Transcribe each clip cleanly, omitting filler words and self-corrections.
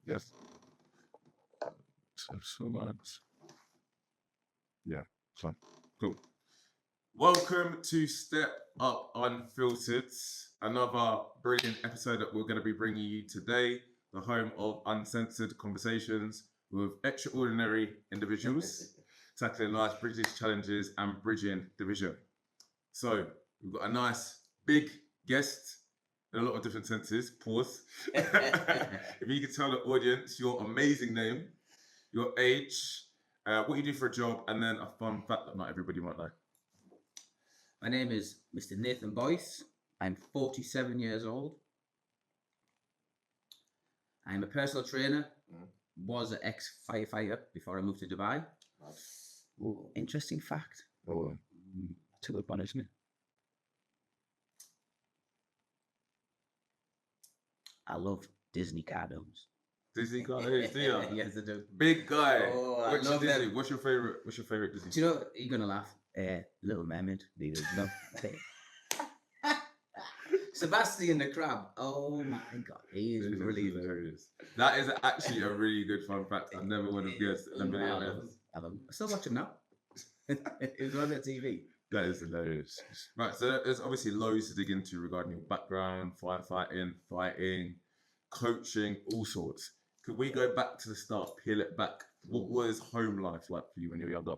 Yes. So much. Yeah. Fun. Cool. Welcome to Step Up Unfiltered, another brilliant episode that we're going to be bringing you today, the home of uncensored conversations with extraordinary individuals tackling large British challenges and bridging division. So we've got a nice big guest in a lot of different senses. Pause. If you could tell the audience your amazing name, your age, what you do for a job, and then a fun fact that not everybody might know. My name is Mr. Nathan Boyce. I'm 47 years old. I'm a personal trainer. Was an ex-firefighter before I moved to Dubai. Ooh, interesting fact. Oh, Took it on, isn't it? I love Disney cartoons. Disney cartoons, do you? Yes, I do. Big guy. Oh, I Which love Disney? them. What's your favorite Disney? Do you know? You're gonna laugh. Little Mermaid. The original. Sebastian the Crab. Oh my God, he is brilliant. Hilarious. That is actually a really good fun fact. I never would have guessed. I love him. I still watch him now. It was on the TV. That is hilarious. Right, so there's obviously loads to dig into regarding your background, firefighting, fighting, coaching, all sorts. Could we go back to the start, peel it back? What was home life like for you when you were younger?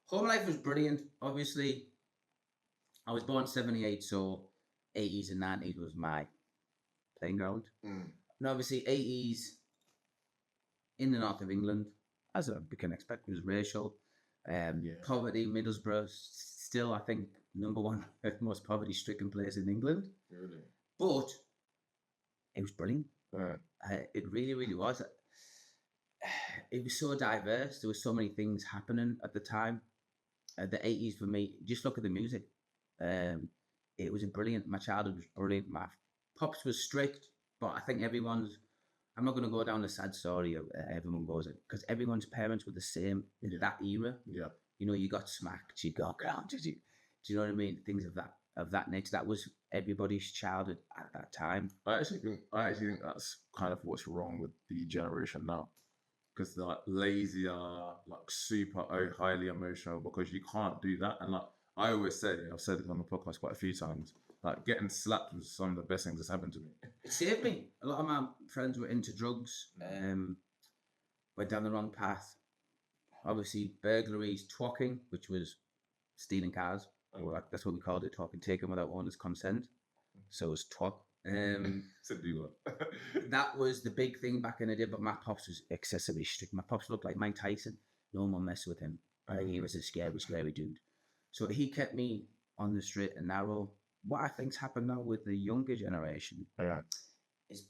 Home life was brilliant. Obviously, I was born 78, so 80s and 90s was my playing ground. And obviously, 80s in the north of England, as we can expect, was racial. Poverty, Middlesbrough, still, I think, number one most poverty-stricken place in England. Really? But it was brilliant. It really, really was. It was so diverse. There were so many things happening at the time. The 80s for me, just look at the music. It was brilliant. My childhood was brilliant. My pops was strict, but I think I'm not going to go down the sad story of everyone goes it, because everyone's parents were the same in that era. Yeah. You know, you got smacked, you got grounded. Do you know what I mean? Things of that nature. That was everybody's childhood at that time. I actually think that's kind of what's wrong with the generation now. Because they're like lazier, like super highly emotional, because you can't do that. And like I always say, I've said it on the podcast quite a few times, like getting slapped was some of the best things that's happened to me. It saved me. A lot of my friends were into drugs, went down the wrong path. Obviously, burglaries, twocking, which was stealing cars. That's what we called it, twocking, taken without owner's consent. So it was twok. That was the big thing back in the day, but my pops was excessively strict. My pops looked like Mike Tyson. No one messed with him. He was a scary dude. So he kept me on the straight and narrow. What I think's happened now with the younger generation is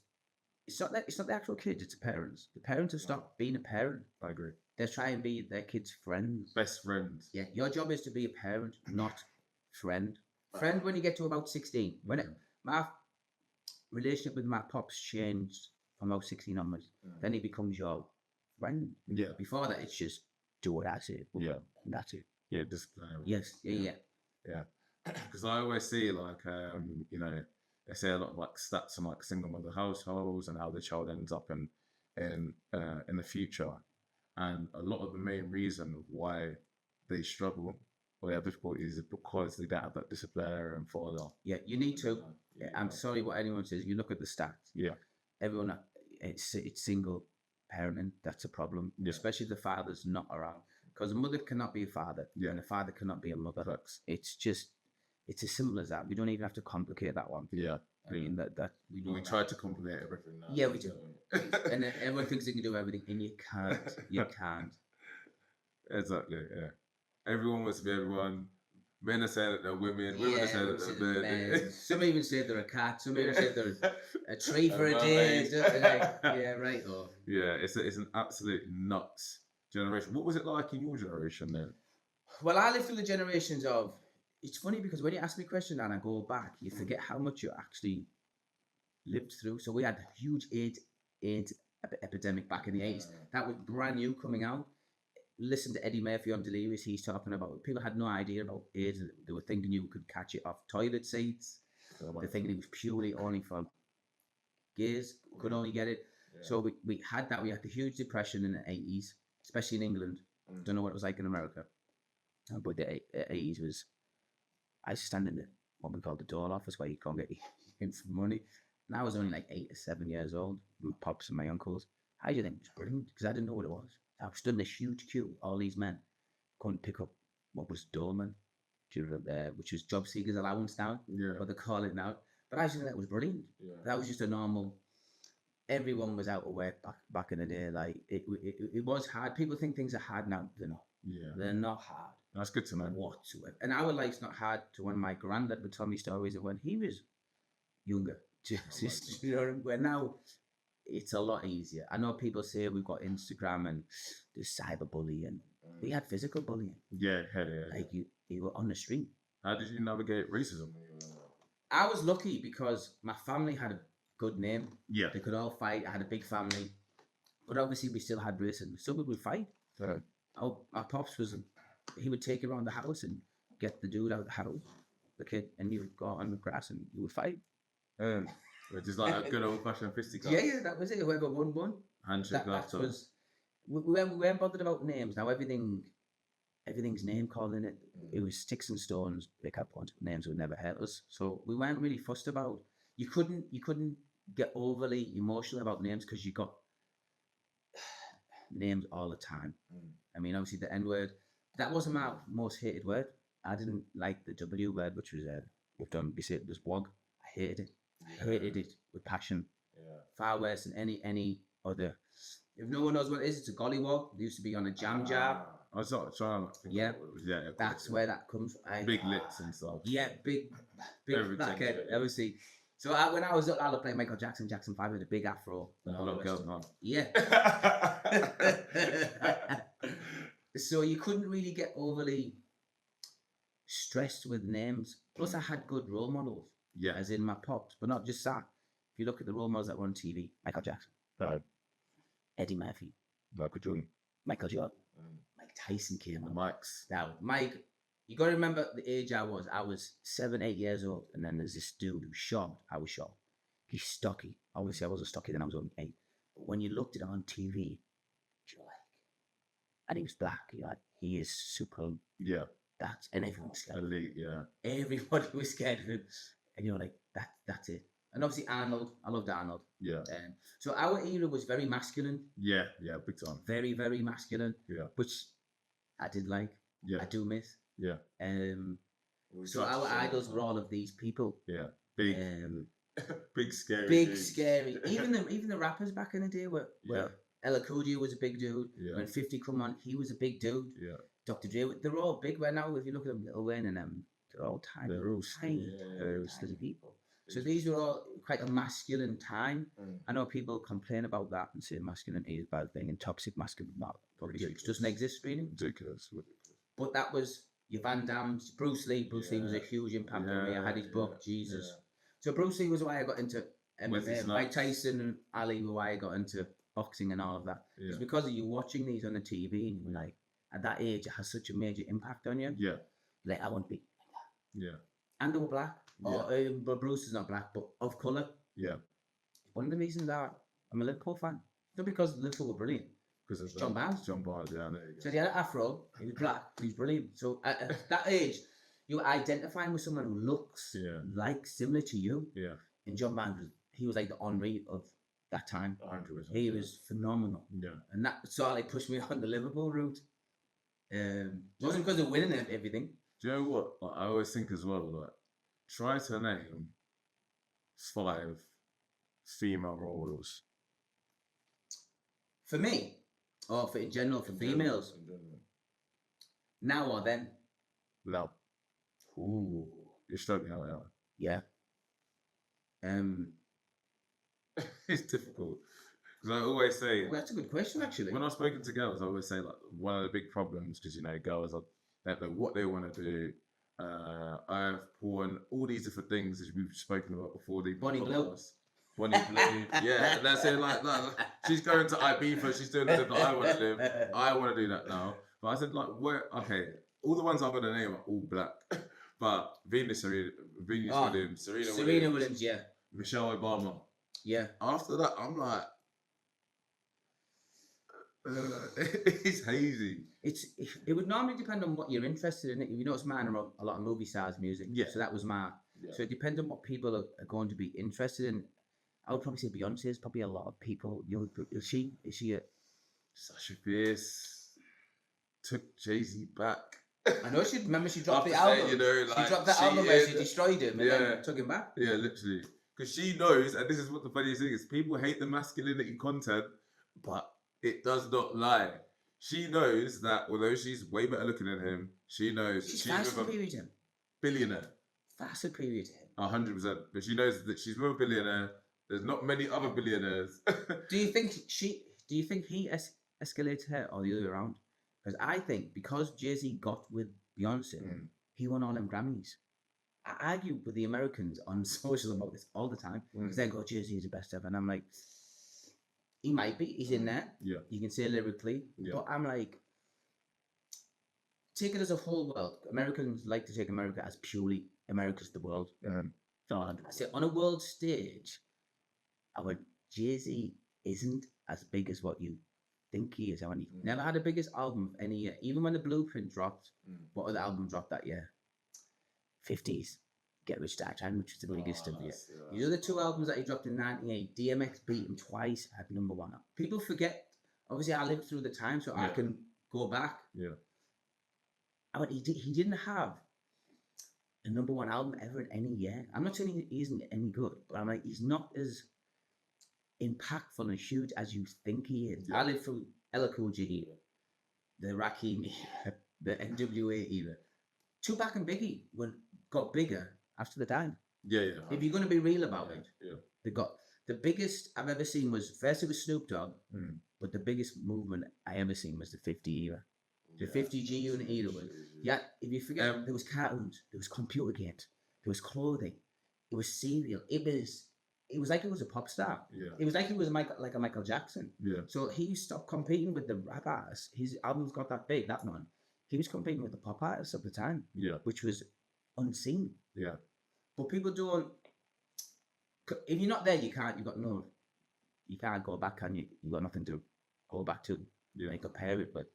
it's not the actual kids, it's the parents. The parents have stopped being a parent. I agree. They're trying to be their kids' friends. Best friends. Yeah, your job is to be a parent, not friend. Friend when you get to about 16. My relationship with my pops changed from about 16 onwards. Then he becomes your friend. Yeah. Before that, it's just do what I say. Yeah. And that's it. Yeah, discipline. Yes. Yeah. Because I always see like they say a lot of like stats on like single mother households and how the child ends up in the future, and a lot of the main reason why they struggle or they have difficulties is because they don't have that disciplinary and father. Yeah, you need to. I'm sorry what anyone says. You look at the stats. Yeah. Everyone, it's single parenting. That's a problem, especially if the father's not around. Because a mother cannot be a father, and a father cannot be a mother. Facts. It's as simple as that. We don't even have to complicate that one. Yeah. I mean that we try to complicate everything now. Yeah, we do. And then everyone thinks they can do everything, and you can't. You can't. Exactly. Yeah. Everyone wants to be everyone. Men are saying that they're women. Women are saying that they're men. Some even say they're a cat. Some even say they're a tree for a day. Yeah, right. Or yeah, it's an absolute nuts generation. What was it like in your generation then? Well, I lived through the generations of. It's funny because when you ask me a question and I go back, you forget how much you actually lived through. So we had a huge AIDS epidemic back in the 80s. That was brand new coming out. Listen to Eddie Murphy on Delirious. He's talking about people had no idea about AIDS. They were thinking you could catch it off toilet seats. They're thinking it was purely only for gays. Could only get it. So we had that. We had the huge depression in the 80s, especially in England. Don't know what it was like in America. But the 80s was, I used to stand in what we call the door office where you can't get in for money. And I was only like 8 or 7 years old. My pops and my uncles. How do you think it was brilliant? Because I didn't know what it was. I stood in this huge queue. All these men couldn't pick up what was doorman, which was job seekers allowance now. Yeah. What they call it now. But I just think that was brilliant. Yeah. That was just a normal. Everyone was out of work back in the day. Like it was hard. People think things are hard now. They're not. Yeah. They're not hard. That's good to know. Whatsoever. And our life's not hard to when my granddad would tell me stories of when he was younger. Just, you know, where now it's a lot easier. I know people say we've got Instagram and there's cyberbullying. We had physical bullying. Yeah. Like you were on the street. How did you navigate racism? I was lucky because my family had a good name. Yeah. They could all fight. I had a big family. But obviously we still had racism. So we would fight. Our pops he would take you around the house and get the dude out of the house, the kid, and you would go on the grass and you would fight. Which is like a good old fashioned fisticuff. Yeah, that was it. Whoever won. Handshake after. We weren't bothered about names. Now everything's name calling it. It was sticks and stones. Big up point. Names would never hurt us. So we weren't really fussed about. You couldn't get overly emotional about names because you got names all the time. I mean, obviously the N word. That wasn't my most hated word. I didn't like the W word, which was we've done. We say it was wog. I hated it. I hated it with passion. Yeah. Far worse than any other. If no one knows what it is, it's a gollywog. It used to be on a jam jar. I was not trying to think Yeah. of what it was. Yeah. That's where that comes from. Big lips and stuff. Yeah, big Everything. blackhead. Obviously. So when I was up, I looked like Michael Jackson 5 with a big afro. And a lot of girls, huh? Yeah. So you couldn't really get overly stressed with names. Plus, I had good role models. Yeah. As in my pops, but not just that. If you look at the role models that were on TV, Michael Jackson, Eddie Murphy, Michael Jordan, Mike Tyson came on. Now, Mike, you got to remember the age I was. I was 7, 8 years old, and then there's this dude who's short. I was short. He's stocky. Obviously, I wasn't stocky then. I was only 8. But when you looked at it on TV, you're like, and he was black. You're like, he is super. Yeah. And everyone was scared. Elite. Yeah. Everybody was scared of him. And you're like, that's it. And obviously Arnold, I loved Arnold. Yeah. So our era was very masculine. Yeah, big time. Very, very masculine. Yeah. Which I did like. Yeah. I do miss. Yeah. So our idols were all of these people. Yeah. Big. Big scary. Big dudes. scary. Even the rappers back in the day were Ella Cool J was a big dude. Yeah. When 50 come on, he was a big dude. Yeah. Dr. Dre, they're all big right now. If you look at them, Lil Wayne and them, they're all tiny. They're all tiny people. So these were all quite a masculine time. I know people complain about that and say masculinity is a bad thing and toxic masculinity doesn't exist really. Ridiculous. But that was your Van Damme's, Bruce Lee. Bruce Lee was a huge impact on me. I had his book, Jesus. Yeah. So Bruce Lee was why I got into MMA. Mike Tyson and Ali were why I got into boxing and all of that. Yeah. It's because of you watching these on the TV and you're like, at that age, it has such a major impact on you. Yeah. Like, I want to be like that. Yeah. And they were black. But Bruce is not black, but of colour. Yeah. One of the reasons that I'm a Liverpool fan. Not because Liverpool were brilliant. Because it's John Barnes. John Barnes, yeah. There you go. So he had an afro, he was black, he was brilliant. So at that age, you're identifying with someone who looks like similar to you. Yeah. And John Barnes, he was like the Henri of that time. 100%. He was phenomenal. Yeah. And that sort of like pushed me on the Liverpool route. It wasn't because of winning everything. Do you know what? Like, I always think as well, like, try to name 5 female role models. For me, or for in general, for females. Now or then? No. Ooh. You're struggling out there. Yeah. It's difficult. Because I always say... Well, that's a good question, actually. When I've spoken to girls, I always say, like, one of the big problems, because, you know, girls are... They don't know what they want to do. I have porn, all these different things, as we've spoken about before. Bonnie Blue. Bonnie Blue. Yeah, and that's it. Like, she's going to Ibiza. She's doing the live that I want to live. I want to do that now. But I said, like, where? Okay, all the ones I'm going to name are all black. But Venus Williams, Serena Williams, yeah. Michelle Obama. Yeah. After that, I'm like, It's hazy. It would normally depend on what you're interested in. If you notice, mine are a lot of movie stars music. Yeah. So that was my. Yeah. So it depends on what people are going to be interested in. I would probably say Beyonce is probably a lot of people. Is she a? Sasha Fierce took Jay-Z back. I know she dropped the After album. saying, you know, She like, dropped that album where she destroyed him and then took him back. Yeah, literally. Because she knows, and this is what the funniest thing is, people hate the masculinity content, but it does not lie. She knows that although she's way better looking than him, she knows she's far superior to him. Billionaire. Far superior to him. 100%. But she knows that she's with a billionaire. There's not many other billionaires. Do you think he escalated her or the other way around? Because I think because Jay-Z got with Beyonce, he won all them Grammys. I argue with the Americans on social about this all the time because they go, Jay-Z is the best ever. And I'm like, he might be. He's in there. Yeah. You can say lyrically. Yeah. But I'm like, take it as a whole world. Americans like to take America as purely America's the world. So I say on a world stage, I went, Jay-Z isn't as big as what you think he is. I went, he never had the biggest album of any year. Even when the Blueprint dropped, what other album dropped that year? 50s. Get Rich Dad Trying, which was the biggest of the year. You know the two albums that he dropped in 98, DMX beat him twice, had number one. People forget. Obviously, I lived through the time, so I can go back. Yeah. I went, he didn't have a number one album ever in any year. I'm not saying he isn't any good, but I'm like, he's not as impactful and huge as you think he is. I lived through LL Cool J era, the Rakim era, the NWA era. Tupac and Biggie got bigger after the time. Yeah. If you're going to be real about it, they got the biggest I've ever seen was first it was Snoop Dogg, but the biggest movement I ever seen was the 50 era. The 50 G Unit era was if you forget there was cartoons, there was computer games, there was clothing, it was cereal, it was like it was a pop star. Yeah. It was like it was like a Michael Jackson. Yeah. So he stopped competing with the rap artists. His albums got that big, that one. He was competing with the pop artists of the time. Yeah. Which was unseen. Yeah. But people don't. If you're not there, you can't go back, can you? You've got nothing to go back to. Yeah. And compare it, but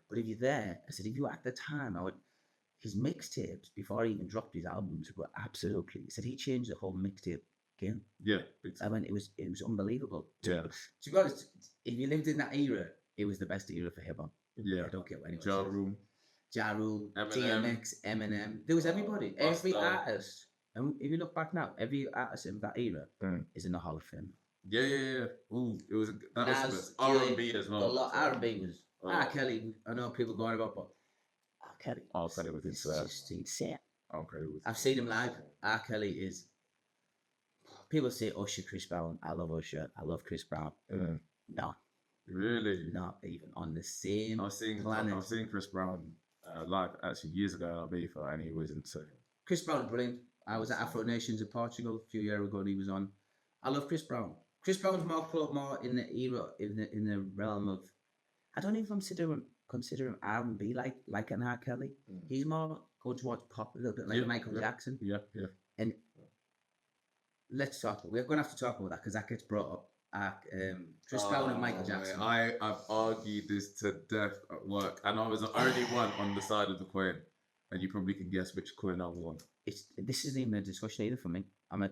But if you're there, I said, if you at the time, his mixtapes before he even dropped his albums were absolutely. He said he changed the whole mixtape game. Yeah. I mean, it was unbelievable. Yeah. To be honest, if you lived in that era, it was the best era for hip hop. Yeah. I don't get what anyone Ja Rule, DMX, Eminem. There was everybody, every artist. And if you look back now, every artist in that era is in the Hall of Fame. Yeah. Ooh, it was that was R&B as well. A lot R&B was. R. Kelly. I know people going about, but R. Kelly. R. Kelly was insane. I've seen him live. R. Kelly is. People say Usher, Chris Brown. I love Usher. I love Chris Brown. No. Really? Not even on the same planet. I've seen Chris Brown live actually years ago, I believe, and he was insane. Chris Brown is brilliant. I was at Afro Nations in Portugal a few years ago and he was on. I love Chris Brown. Chris Brown's more in the era, in the realm of, I don't even consider him R&B like an R. Kelly. He's more going towards pop a little bit like Michael Jackson. Yeah. And let's talk. We're going to have to talk about that because that gets brought up. Chris Brown and Michael Jackson. I've argued this to death at work, and I was the only one on the side of the coin. And you probably can guess which coin I won. This isn't even a discussion either for me.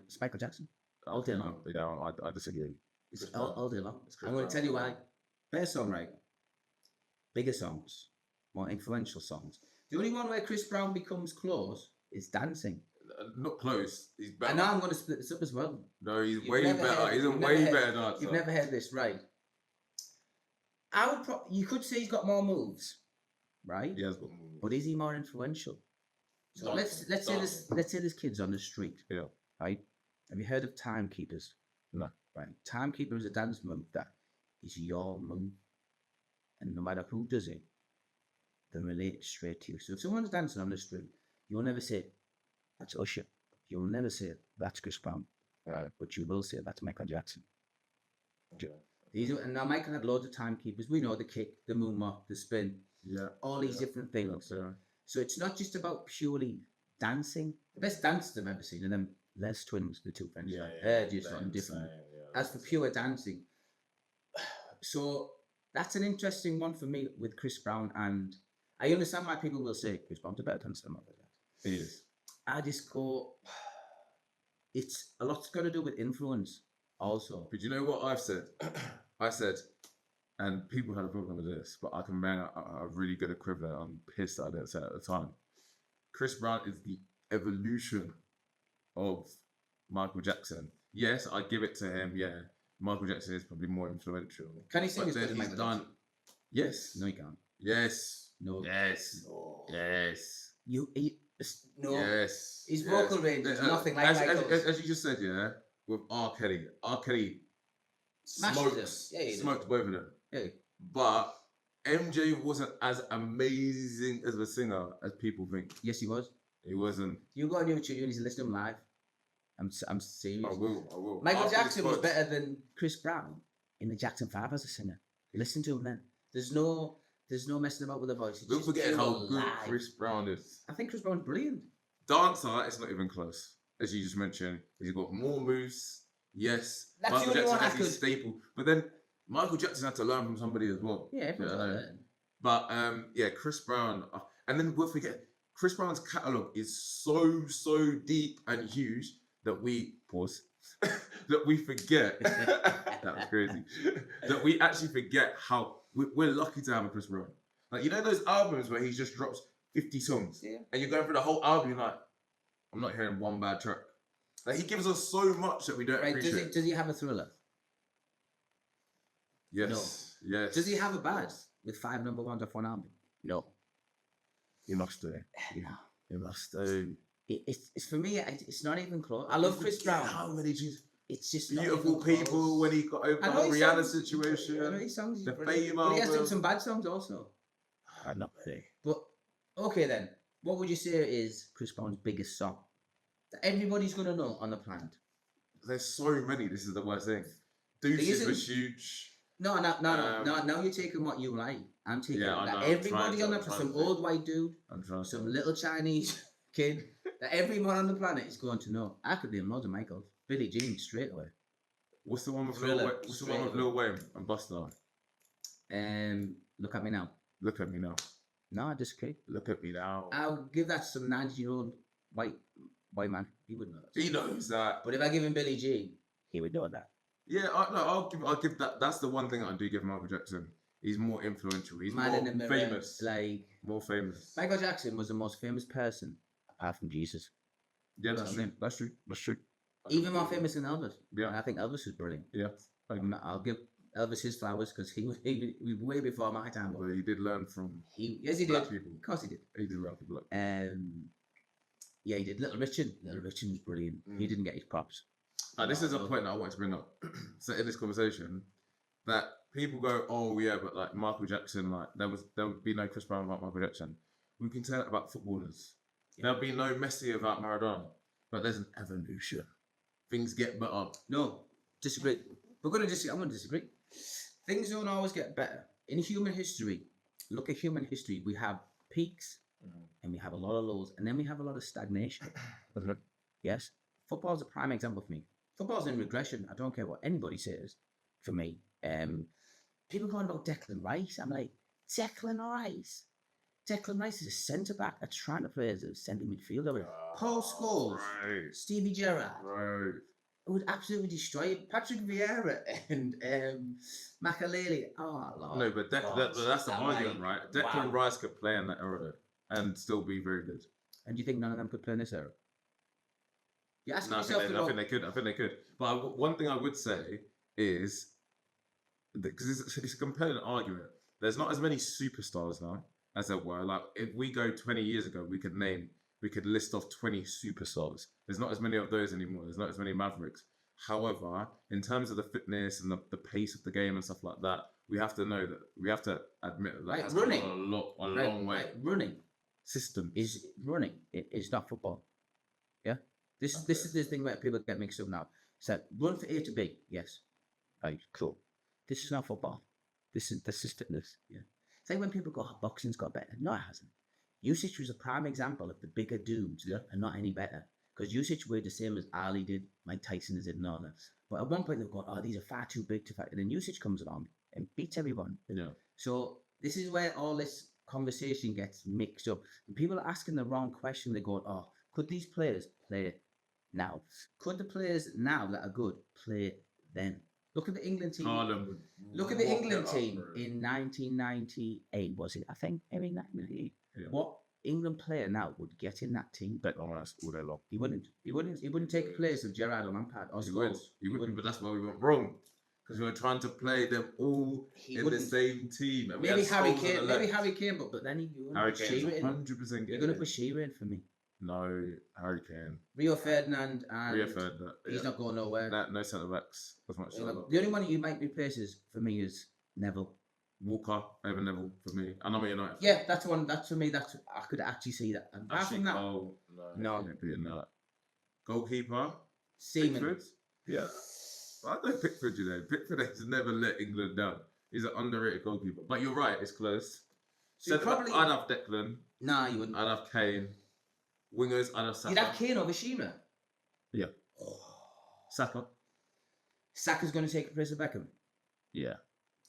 It's Michael Jackson. All day long. Yeah, I disagree. It's all day long. I'm going to tell you why. Better songwriter, bigger songs, more influential songs. The only one where Chris Brown becomes close is dancing. Not close. He's better. And now I'm going to split this up as well. No, he's way better. He's a way better dancer. You've never heard this, right? You could say he's got more moves, right? He has got more moves. But is he more influential? So let's say there's kids on the street. Yeah. Right? Have you heard of timekeepers? No. Right. Timekeeper is a dance move that is your move. And no matter who does it, they relate straight to you. So if someone's dancing on the street, you'll never say, that's Usher. You'll never say, that's Chris Brown. Right. But you will say, that's Michael Jackson. Okay. And now Michael had loads of timekeepers. We know the kick, the moonwalk, the spin. Yeah. All these different things. Yeah. So it's not just about purely dancing. The best dancers I've ever seen are them Les twins, the two friends. They're just something different. As for pure dancing, so That's an interesting one for me with Chris Brown, and I understand why people will say Chris Brown's a better dancer than Michael Jackson. He is. I just go, it's a lot's got to do with influence also. But you know what I've said? I said, and people had a problem with this, but I can bang a really good equivalent. I'm pissed I didn't say it at the time. Chris Brown is the evolution of Michael Jackson. Yes, I give it to him. Yeah, Michael Jackson is probably more influential. Can he sing But as good then as he's Michael done. Jackson? Yes. No, he can't. Yes. No. Yes. No. Yes. No. Yes. His yes. vocal range is nothing like Michael's. As you just said, yeah, with R. Kelly. R. Kelly Smashed smokes, them. Yeah, he did. smoked both of them. Yeah. But MJ wasn't as amazing as a singer as people think. Yes, he was. He wasn't. You go on YouTube, you need to listen to him live. I'm serious. I will. Michael After Jackson this was podcast- better than Chris Brown in the Jackson 5 as a singer. Listen to him then. There's no messing about with the voice. It's Don't just forget pure how good live. Chris Brown is. I think Chris Brown's brilliant. Dancer, it's not even close. As you just mentioned, he's got more moves. Yes. That's Michael the only Jackson one I has his could- staple. But then Michael Jackson had to learn from somebody as well. Yeah, everyone's Yeah, I got know. that. But yeah, Chris Brown. And then we'll forget, Chris Brown's catalogue is so deep and huge that we that we forget. That was crazy. That we actually forget how we're lucky to have a Chris Brown. Like, you know those albums where he just drops 50 songs, Yeah. and you're going through the whole album, you're like, I'm not hearing one bad track. Like, he gives us so much that we don't Right, appreciate. does he have a thriller? Yes. Yes. Does he have a bad with 5 number ones off one album? No. He must do. No. He must do. It's for me, it's not even close. I love Chris Brown. How many just It's just not beautiful even people close. when he got over I the know whole his Rihanna songs- situation. I know his songs. he's the brilliant. Fame But he has done album. some bad songs also. Not really. But okay then, what would you say is Chris Brown's biggest song that everybody's gonna know on the planet? There's so many. This is the worst thing. Deuces isn't- was huge. No. Now you're taking what you like. I'm taking Yeah, I that know, I'm everybody trying on to- the I'm trying some to old white dude, I'm trying to. some little Chinese kid that everyone on the planet is going to know. I could name loads of Michaels. Billie Jean straight away. What's the one with Thriller, Lil Wayne? What's the one with straight Lil Wayne and Busta? Look at me now. Look at me now. No, I disagree. Look at me now. I'll give that to some 90-year-old white man. He would know that. He knows that. But if I give him Billie Jean, he would know that. Yeah, I'll give that. That's the one thing I do give Michael Jackson. He's more influential. He's Man more in the mirror, famous. like More famous. Michael Jackson was the most famous person apart from Jesus. Yeah, that's I true. mean, That's true. That's true. Even more famous than Elvis. Yeah. And I think Elvis is brilliant. Yeah. I'll give Elvis his flowers because he was way before my time. But Well, he did learn from yes, he did. black people. Of course, he did. He did learn from black. Yeah, he did. Little Richard was brilliant. He didn't get his props. This is a point that I wanted to bring up. So in this conversation, that people go, "Oh yeah, but like Michael Jackson, like there would be no Chris Brown without Michael Jackson." We can say that about footballers. Yeah. There'll be no Messi without Maradona. But there's an evolution. Things get better. No, disagree. We're going to disagree. I'm going to disagree. Things don't always get better. In human history, look at human history. We have peaks and we have a lot of lows, and then we have a lot of stagnation. Yes, football's a prime example for me. Football's in regression. I don't care what anybody says. For me, people going about Declan Rice. I'm like, Declan Rice. Declan Rice is a centre back. They're trying to play as a centre midfielder. Paul Scholes, Right. Stevie Gerrard. Right. It would absolutely destroy it. Patrick Vieira and Makaleli. Oh, Lord. No, but that's the that argument, like, right? Declan wow. Rice could play in that era though, and still be very good. And do you think none of them could play in this era? You ask No, I yourself think, to I go, think they could. I think they could. But one thing I would say is, because it's a compelling argument, there's not as many superstars now as there were. Like if we go 20 years ago, we could list off 20 superstars. There's not as many of those anymore. There's not as many Mavericks. However, in terms of the fitness and the pace of the game and stuff like that, we have to admit that Right, has running. gone a long way. Right, running System. is running. It's not football. Yeah? This is the thing where people get mixed up now. So run from A to B, yes. Right, cool. This is not football. This is fitness. Yeah. It's like when people go, oh, boxing's got better. No, it hasn't. Usage was a prime example of the bigger dudes are not any better. Because Usage weighed the same as Ali did, Mike Tyson did, and all that. But at one point they've gone, oh, these are far too big to fight. And then usage comes along and beats everyone. Yeah. So this is where all this conversation gets mixed up. And people are asking the wrong question. They're going, oh, could these players play now? Could the players now that are good play then? Look at the England team. Look at the England team in 1998, was it? I think, maybe 1998. Yeah. What England player now would get in that team? Bet on us all day long. He wouldn't. He wouldn't take the place of Gerrard or Lampard. Or He wouldn't, but that's why we went wrong. Because we were trying to play them all in the same team. And maybe Harry Kane, but then you're going to put Shearer in. 100% You're going to put Shearer in for me. No, Harry Kane. Rio Ferdinand and he's yeah. not going nowhere. No centre backs as much. The only one that you might replace for me is Neville. Walker over Neville for me. And I'm a United. Yeah, that's one. That's for me. That's I could actually see that. And apart from that, no. Goalkeeper. Seaman. Pickford. Yeah. I know Pickford. Pickford has never let England down. He's an underrated goalkeeper. But you're right. It's close. So I'd have Declan. Nah, you wouldn't. I'd have Kane. Wingers, I'd have Saka. You'd have Kane over Shearer. Yeah. Saka. Saka's going to take the place of Beckham. Yeah.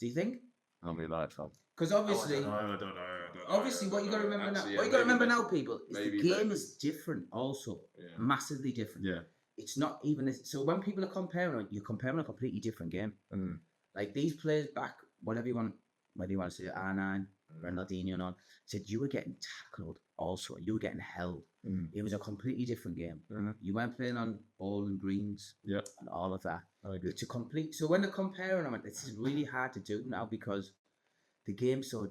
Do you think? I mean, like, because obviously, I don't know. Obviously, what you got to remember now, what you got to remember now, people, is the game is different. Also, massively different. Yeah. It's not even so. When people are comparing, you're comparing a completely different game. Mm. Like these players back, whether you want to say R9, Ronaldinho, and on, said you were getting tackled. Also, you were getting held. Mm. It was a completely different game. Mm-hmm. You weren't playing on ball and greens. Yeah. And all of that. I agree. It's a complete. So when they're comparing them, it's really hard to do now because the game's so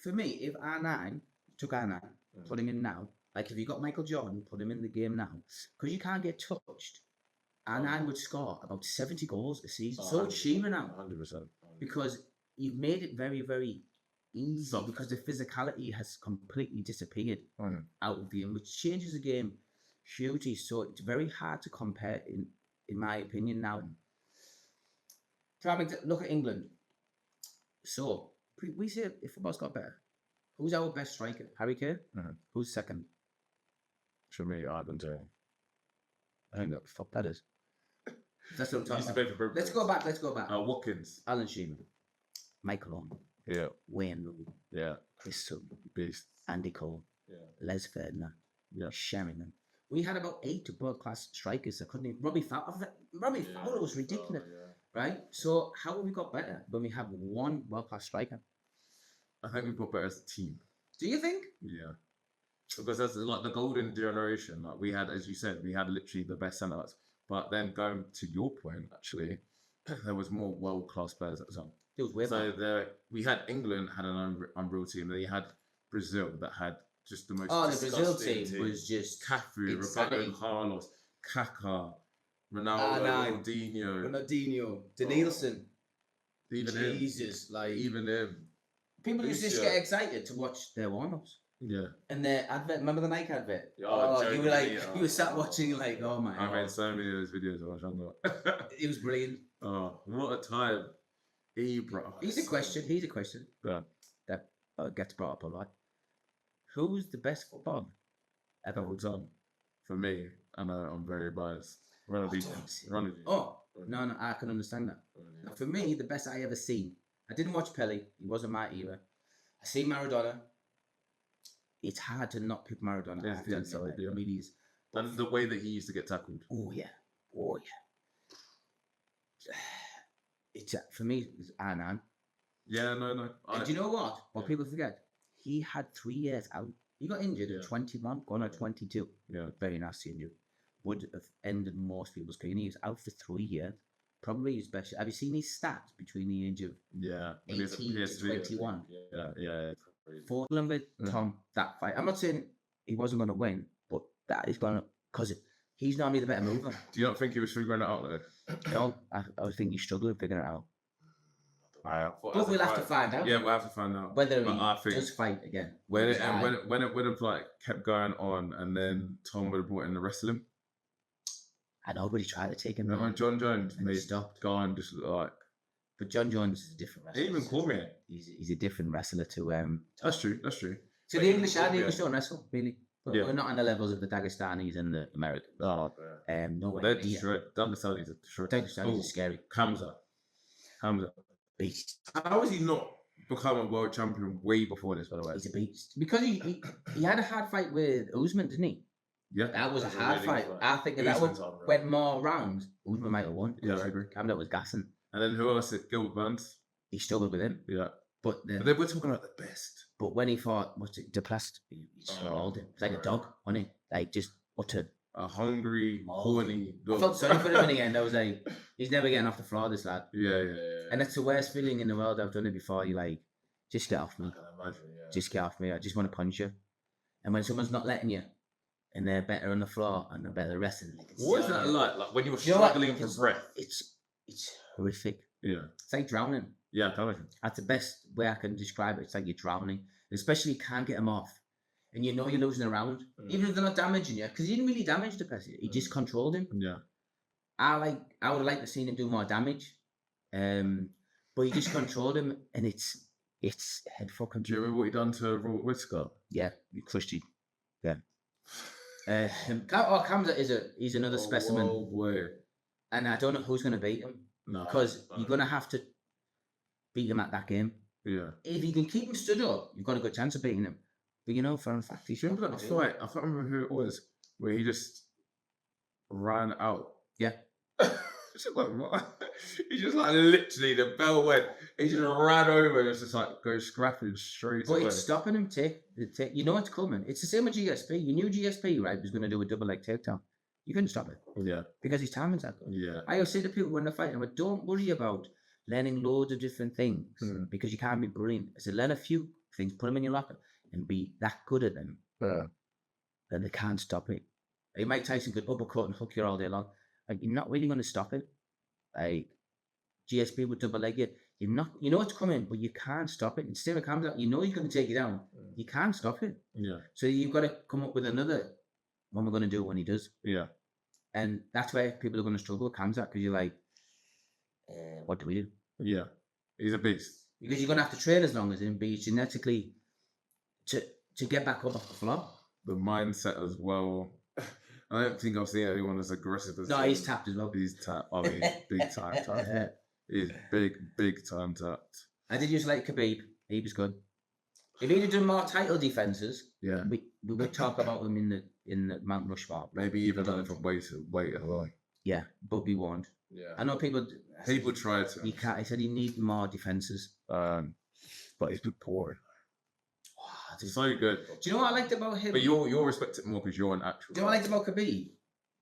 for me, if R9 took R9, put him in now. Like if you got Michael Jordan, put him in the game now, because you can't get touched. R9 would score about 70 goals a season. So it's Shearer now. 100%. Because you've made it very, very easy because the physicality has completely disappeared out of the game, which changes the game hugely. So it's very hard to compare, in my opinion, now. Look at England. So we say if football's got better, who's our best striker? Harry Kane? Mm-hmm. Who's second? For me, Ivan J. I think that is. That's what I'm talking about. Let's go back. Watkins. Alan Shearer. Michael Owen. Yeah. Wayne Rooney. Yeah. Chris Sutton. Beast. Andy Cole. Yeah. Les Ferdinand. Yeah. Sheringham. We had about 8 world-class strikers that couldn't even... Robbie Fowler was ridiculous. Right? So how have we got better when we have one world-class striker? I think we've got better as a team. Do you think? Yeah. Because that's like the golden generation. Like we had, as you said, we had literally the best centre-backs. But then going to your point, actually, there was more world-class players at the time. It was weird. So we had England had an unreal team. They had Brazil that had just the most. Oh, the Brazil team was just Cafu, Roberto Carlos, Kaká, Ronaldo, Ronaldinho, Denilson. Even him. People used to just get excited to watch their warm-ups. Yeah. And their advert, remember the Nike advert? You were like, you were sat watching like, oh my God. I made so many of those videos. It was brilliant. Oh, what a time. Here's a question. Yeah. That gets brought up a lot. Who's the best footballer ever was on? For me, I know I'm very biased. Ronaldinho. Oh, no, I can understand that. Now, for me, the best I ever seen, I didn't watch Pele. He wasn't my era. I seen Maradona. It's hard to not pick Maradona. It really is. And the way that he used to get tackled. Oh, yeah. It's for me, it's R9. Yeah, no. And do you know what? What people forget? He had 3 years out. He got injured at 21, going at 22. Yeah. Very nasty injury. Would have ended most people's career. He was out for 3 years. Probably his best. Have you seen his stats between the age of 18 to 21? Yeah. Fortland with Tom, that fight. I'm not saying he wasn't going to win, but that is going to, because he's normally the better mover. Do you not think he was figuring it out though? No, I think he struggled figuring it out. But we'll have to find out. Yeah, we'll have to find out whether he does fight again. When it would have like kept going on, and then Tom would have brought in the wrestling. And nobody tried to take him. When John Jones stopped going just like. But John Jones is a different wrestler. He even called me. He's a different wrestler to That's true. So the English don't wrestle, really. But Yeah. we're not on the levels of the Dagestanis and the Americans. Oh, No well, way. they're near. destroyed. The Dagestanis are destroyed. Dagestanis are scary. Hamza. Beast. How has he not become a world champion way before this, by the way? He's a beast. Because he had a hard fight with Usman, didn't he? Yeah. That was a That's a hard really fight. good fight. I think if that Usman's on, bro. went more rounds, Usman might have won. Yeah, I agree. Camden was gassing. And then who else? Gilbert Burns. He struggled with him. Yeah. But But then we're talking about the best. But when he fought, what's it, Duplessis, he swallowed him. It's like a dog, wasn't he? Like just utter. A hungry, horny I dog. felt sorry for him in the end. I was like, he's never getting off the floor, this lad. Yeah. And that's the worst feeling in the world. I've done it before. You're like, just get off me. I can imagine, yeah. Just get off me. I just want to punch you. And when someone's not letting you, and they're better on the floor and they're better wrestling. What is that like? Like when you were You know what? struggling for breath? It's horrific. Yeah. It's like drowning. Yeah, tell me. That's the best way I can describe it. It's like you're drowning, especially you can't get them off, and you know you're losing a round, even if they're not damaging you, because he didn't really damage the person. He just controlled him. Yeah. I would have liked to see him do more damage, but he just controlled him, and it's head fucking. Do you remember what he done to Robert Whittaker? Yeah, he crushed him. Yeah. Kamza he's another specimen, Oh, boy. and I don't know who's going to beat him No. because you're going to have to beat him at that game. Yeah. If you can keep him stood up, you've got a good chance of beating him. But you know, for a fact, he Do you remember that fight? I can't remember who it was, where he just ran out. Yeah. It's just like, what? He just like literally, the bell went, he just ran over and it's just like go scrapping straight But away. it's stopping him you know it's coming. It's the same with GSP. You knew GSP, right, was going to do a double leg takedown. You couldn't stop it Yeah. because his timing's that good. Yeah. I always say to people when they're fighting, but don't worry about learning loads of different things because you can't be brilliant. I said, learn a few things, put them in your locker and be that good at them. Then they can't stop it. Like Mike Tyson could uppercut and hook you all day long. Like, you're not really going to stop it. Like GSP would double leg you. You're not, you know it's coming, but you can't stop it. Instead of comes out, you know he's going to take you down. You can't stop it. Yeah. So you've got to come up with another what we're going to do when he does. Yeah. And that's where people are going to struggle with Kamzat because you're like, what do we do? Yeah. He's a beast. Because you're going to have to train as long as him, be genetically to get back up off the floor. The mindset as well. I don't think I've seen anyone as aggressive as No, him. he's tapped as well. He's tapped. I mean, big time tapped. He's big time tapped. I did just like Khabib. He was good. If he'd have done more title defenses, Yeah. we would talk about them in the Mount Rushmore. Maybe even done it from weight as well. Yeah, but we won't. Yeah. I know people. People try to. You can't. I said you need more defenses. But he's been poor. Oh, It's so good. do you know what I liked about him? But you'll respect it more because you're an actual. Do you know what I liked about Khabib?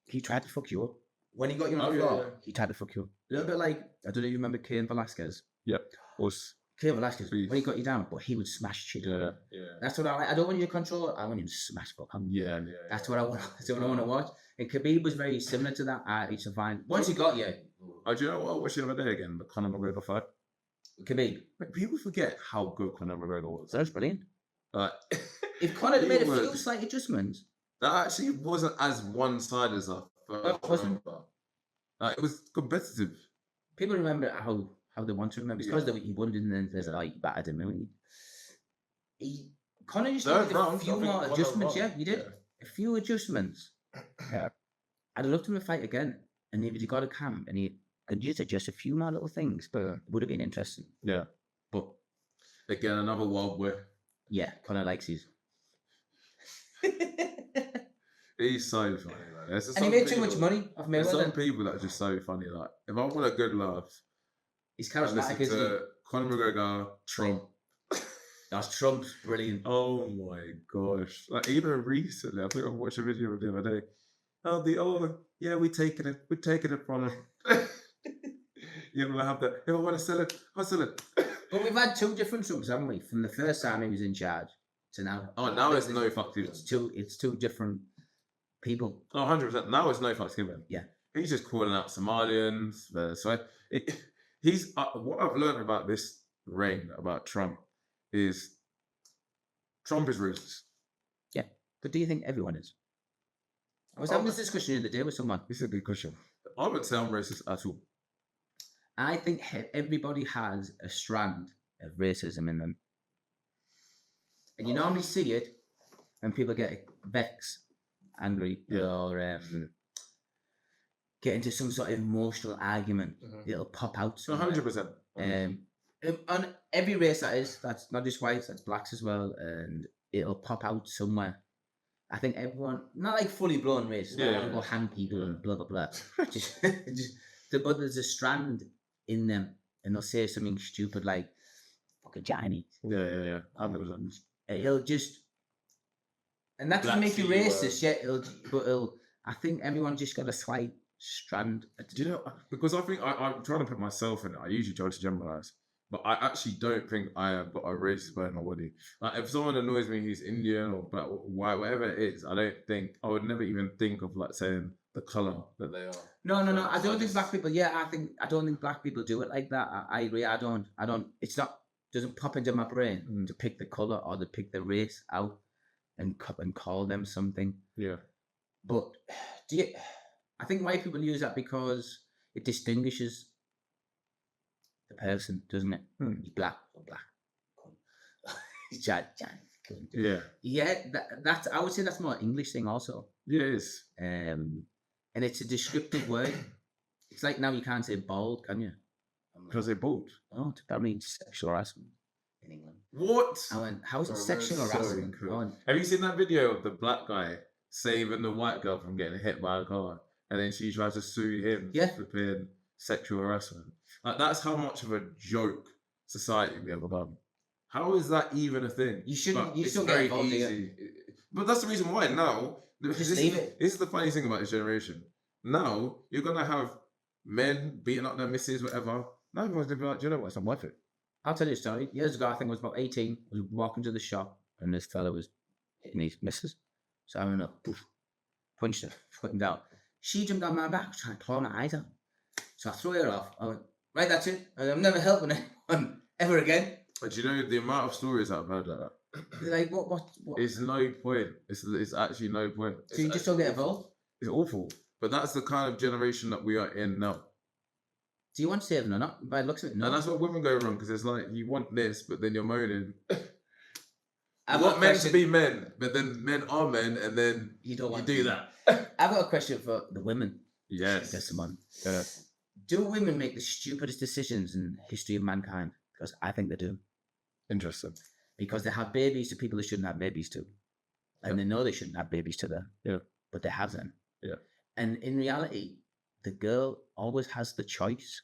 He tried to fuck you up. When he got you on the floor, he tried to fuck you up. A little bit like, I don't know if you remember Cain Velasquez. Yep. Us. Cain Velasquez, Beast. when he got you down, but he would smash shit. Yeah. Yeah. That's what I like. I don't want you to control it. I want you to smash fuck him. Yeah. That's what I want. That's what I want to watch. And Khabib was very similar to that. He survived. Once he got you, Oh, do you know what I watched the other day again? The Conor McGregor fight. Khabib. Like, people forget how good Conor McGregor was. That was brilliant. Like, If Conor had made a he few was- slight adjustments, that actually wasn't as one-sided as I Oh, it wasn't? It was competitive. people remember how they want to remember. It's because he won, and then there's like, he battered him. Conor just Third needed a round, I few think more one adjustments. round. Yeah, you did. A few adjustments. Yeah. I'd love to fight again. And if he got a camp and he could just adjust a few more little things, but it would have been interesting. Yeah. But Again, another wild boy. yeah, Conor likes his. He's so funny, man. There's just And he some made too much people- money off There's some Mayweather. people that are just so funny. Like, if I want a good laugh, He's I listen charismatic, isn't he? to Conor McGregor, Trump. That's Trump's brilliant. Oh my gosh! Like even recently, I think I watched a video of the other day. Yeah, we're taking it from him. You're gonna have that. If I want to sell it, I'll sell it. But we've had two different Trumps, haven't we? From the first time he was in charge to now. Oh, now it's no fuck It's two different people. Oh, 100%. Now it's no fucks given. Yeah. He's just calling out Somalians. He's what I've learned about this reign about Trump is Trump is ruthless. Yeah. But do you think everyone is? I was having this discussion the other day with someone. This is a good question. I wouldn't say I'm racist at all. I think everybody has a strand of racism in them. And you normally see it. and people get vexed, angry, or get into some sort of emotional argument, it'll pop out. 100%. On every race that's not just whites, that's blacks as well, and it'll pop out somewhere. I think everyone, not like fully blown race, go hang people and blah blah blah. But there's a strand in them, and they'll say something stupid like "fucking Chinese." Yeah. It'll just, and that doesn't make you racist yet. I think everyone just got a slight strand. Do you know? Because I think I'm trying to put myself in it. I usually try to generalize, but I actually don't think I have got a racist bone in my body. Like if someone annoys me who's Indian or black or white, whatever it is, I would never even think of like saying the color that they are. No. I don't think black people. Yeah, I don't think black people do it like that. I agree. I don't. It's not. Doesn't pop into my brain to pick the color or to pick the race out and call them something. Yeah. But I think white people use that because it distinguishes the person, doesn't it? He's black or black. Yeah. That's. I would say that's more English thing also. Yeah, it is. And it's a descriptive word. It's like now you can't say bald, can you? Because they're bald. Oh, that means sexual harassment in England. What? I went, how is it sexual harassment? Have you seen that video of the black guy saving the white girl from getting hit by a car, and then she tries to sue him for being sexual harassment? Like that's how much of a joke society we have become. How is that even a thing? You shouldn't. You still get involved in it. But that's the reason why now. Just leave it. This is the funny thing about this generation. Now you're gonna have men beating up their missus, whatever. Now everyone's gonna be like, do you know what? It's not worth it. I'll tell you a story. Years ago, I think I was about 18. I was walking to the shop, and this fella was hitting his missus. So I went up, poof, punched her, put him down. She jumped on my back, trying to claw my eyes out. So I threw her off. I went, right, that's it. I'm never helping anyone ever again. But do you know the amount of stories I've heard like that? Like what? It's no point. It's actually no point. So you just don't get involved? It's awful. But that's the kind of generation that we are in now. Do you want saving or not? By the looks of it, no. And that's what women go wrong, because it's like you want this, but then you're moaning. You want men to be men, but then men are men, and then you do that. I've got a question for the women. Yes. Get some on. Yeah. Do women make the stupidest decisions in the history of mankind? Because I think they do. Interesting. Because they have babies to people they shouldn't have babies to. And they know they shouldn't have babies to them. Yeah. But they have them. Yeah. And in reality, the girl always has the choice.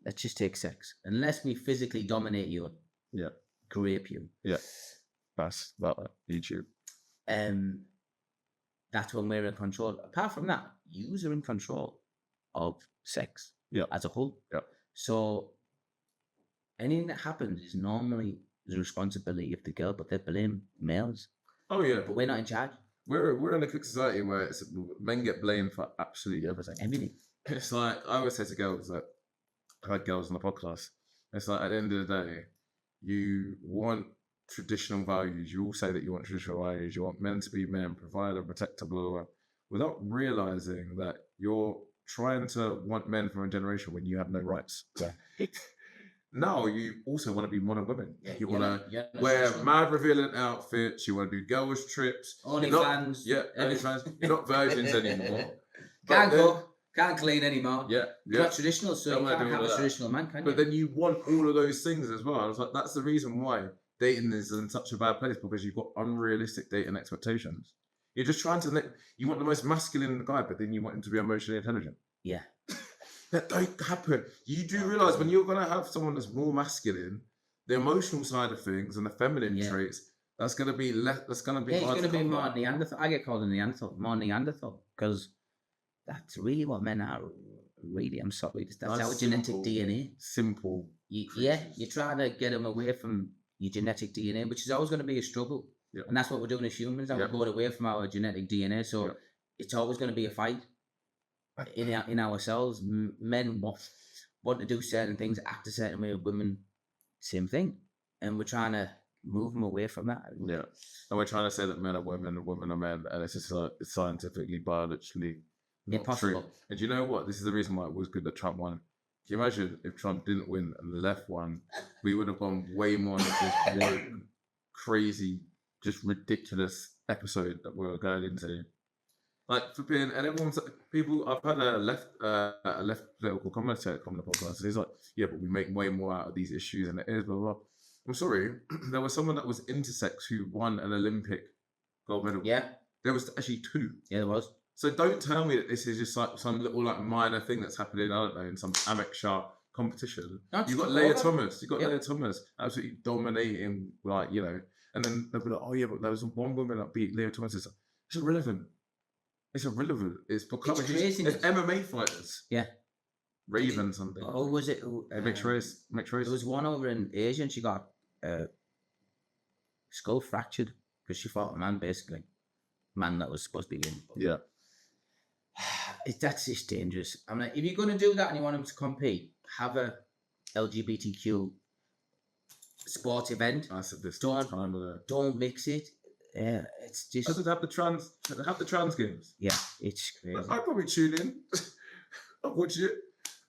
Let's just take sex. Unless we physically dominate you. Yeah. Rape you. Yeah. That's about YouTube. That's when we're in control. Apart from that, you are in control of sex as a whole. Yeah. So anything that happens is normally the responsibility of the girl, but they blame males. Oh yeah. But we're not in charge. We're in a quick society where men get blamed for absolutely everything. Everything. It's like I always say to girls, like I had girls on the podcast. It's like at the end of the day, you want traditional values. You all say that you want traditional values. You want men to be men, provider, protector, blah, blah, blah, without realizing that you're trying to want men from a generation when you have no rights. So, now you also want to be modern women. You want to wear mad revealing outfits. You want to do girls trips. OnlyFans. Yeah, OnlyFans. You're not virgins anymore. Can't cook. Can't clean anymore. Yeah. You're not traditional, so you can't have a traditional man, can you? But then you want all of those things as well. I was like, that's the reason why dating is in such a bad place, because you've got unrealistic dating expectations. You're just trying to you want the most masculine guy, but then you want him to be emotionally intelligent. Yeah. That don't happen. You do realize when you're going to have someone that's more masculine, the emotional side of things and the feminine traits, that's going to be less. That's going to be. It's going to be more Neanderthal. I get called a Neanderthal, more Neanderthal, because that's really what men are. Really, I'm sorry. That's our genetic DNA. Simple. You're trying to get them away from your genetic DNA, which is always going to be a struggle. Yeah. And that's what we're doing as humans. We're going away from our genetic DNA. So it's always going to be a fight in ourselves. Men want to do certain things, act a certain way. Women, same thing. And we're trying to move them away from that. Yeah. And we're trying to say that men are women and women are men. And it's just like, it's scientifically, biologically impossible. True. And do you know what? This is the reason why it was good that Trump won. Can you imagine if Trump didn't win and the left won? We would have gone way more into this woke, crazy just ridiculous episode that we're going into. Like flipping, and everyone's people. I've had a left political commentator come on the podcast. And he's like, "Yeah, but we make way more out of these issues than it is." Blah blah. Blah. I'm sorry, there was someone that was intersex who won an Olympic gold medal. Yeah, There was actually 2. yeah, there was. So don't tell me that this is just like some little like minor thing that's happening. I don't know, in some amateur competition. No, You got Leah Thomas. You got Leah Thomas absolutely dominating, like and then they'll be like, "Oh yeah, but there was one woman that beat Leah Thomas." It's irrelevant. It's irrelevant. It's because it's MMA fighters. Yeah. Raven something. Oh, was it? Mixed race. There was one over in Asia and she got skull fractured because she fought a man, basically. Man that was supposed to be in. Yeah. That's just dangerous. I'm like, if you're going to do that and you want them to compete, have a LGBTQ sport event. I said this Don't mix it. Yeah, it's just. I said have the trans games. Yeah, it's crazy. I'd probably tune in. I'll watch it.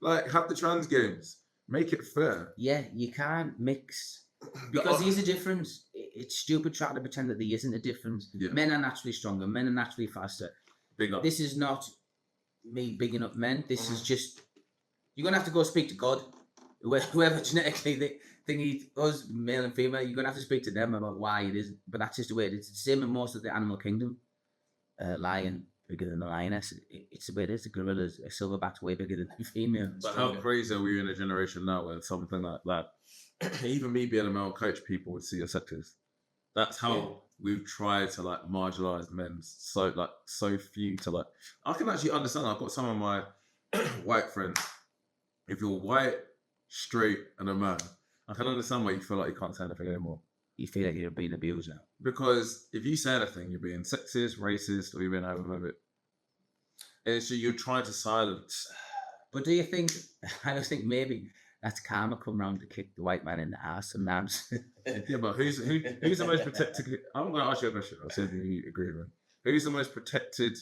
Like, have the trans games. Make it fair. Yeah, you can't mix. Because there's a difference. It's stupid trying to pretend that there isn't a difference. Yeah. Men are naturally stronger. Men are naturally faster. Big up. This is not me bigging up men. This is just... You're going to have to go speak to God. Whoever genetically thingy, us, male and female, you're going to have to speak to them about why it is. But that's just the way it is. It's the same in most of the animal kingdom. Lion... bigger than the lioness. It's the way it is. The gorilla's a silverback's way bigger than the female. But how crazy are we in a generation now where something like that, even me being a male coach, people would see as sexist. That's how we've tried to like marginalize men. So few to like. I can actually understand. I've got some of my white friends. If you're white, straight, and a man, I can understand why you feel like you can't say anything anymore. You feel like you're being abused now. Because if you say anything, you're being sexist, racist, or you're being homophobic. And so you're trying to silence. But do you think, I just think maybe that's karma come round to kick the white man in the ass sometimes. Yeah, but who's the most protected? I'm going to ask you a question. I'll see if you agree with me. Who's the most protected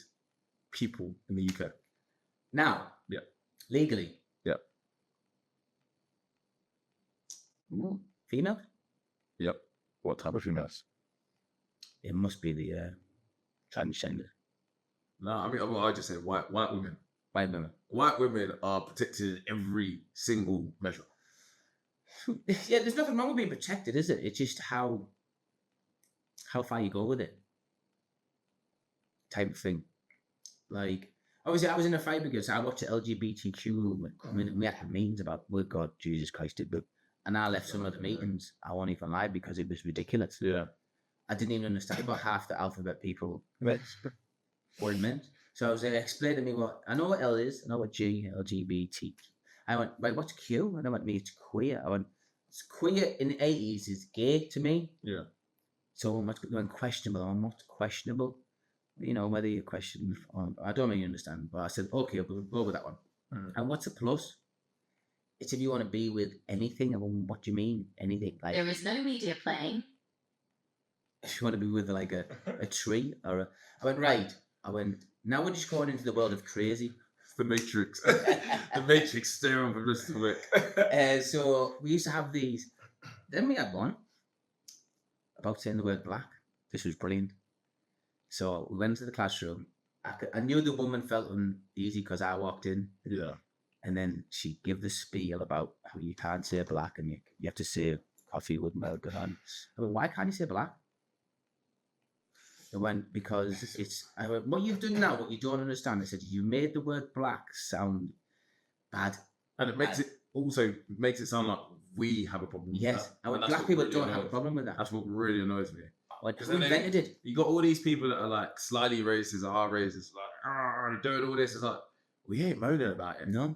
people in the UK? Now? Yeah. Legally? Yeah. Female? Yep. What type of females? It must be the transgender. No, I mean, I just said white women. White women. White women are protected in every single measure. Yeah, there's nothing wrong with being protected, is it? It's just how far you go with it. Type of thing. Like, obviously, I was in a fight because I watched the LGBTQ movement. I mean, we had meetings about, well, God, Jesus Christ, it, but. And I left some of the meetings, I won't even lie, because it was ridiculous. Yeah. I didn't even understand about half the alphabet people what it meant. So I was explaining to me what, I know what L is, I know what G, LGBT. I went, right, what's Q? And I went, it's queer. I went, it's queer in the 80s is gay to me. Yeah. So what's questionable? I'm not questionable. You know, whether you question, I don't really understand. But I said, okay, we'll go with that one. Mm. And what's a plus? It's if you want to be with anything. I mean, what do you mean? Anything? Like, there is no media playing. If you want to be with like a tree or a... I went, right. I went, now we're just going into the world of crazy. The Matrix. The Matrix staring from this to it. So we used to have these. Then we had one about saying the word black. This was brilliant. So we went into the classroom. I knew the woman felt uneasy because I walked in. Yeah. And then she'd give the spiel about how you can't say black and you have to say coffee with milk on. I went, why can't you say black? It went, because it's... I went, what you've done now, what you don't understand, I said, you made the word black sound bad. And it makes it sound like we have a problem with yes. that. I went, black people don't have a problem with that. That's what really annoys me. Who invented it? You got all these people that are like slightly racist or are racist, like, doing all this. It's like, we ain't moaning about it. No.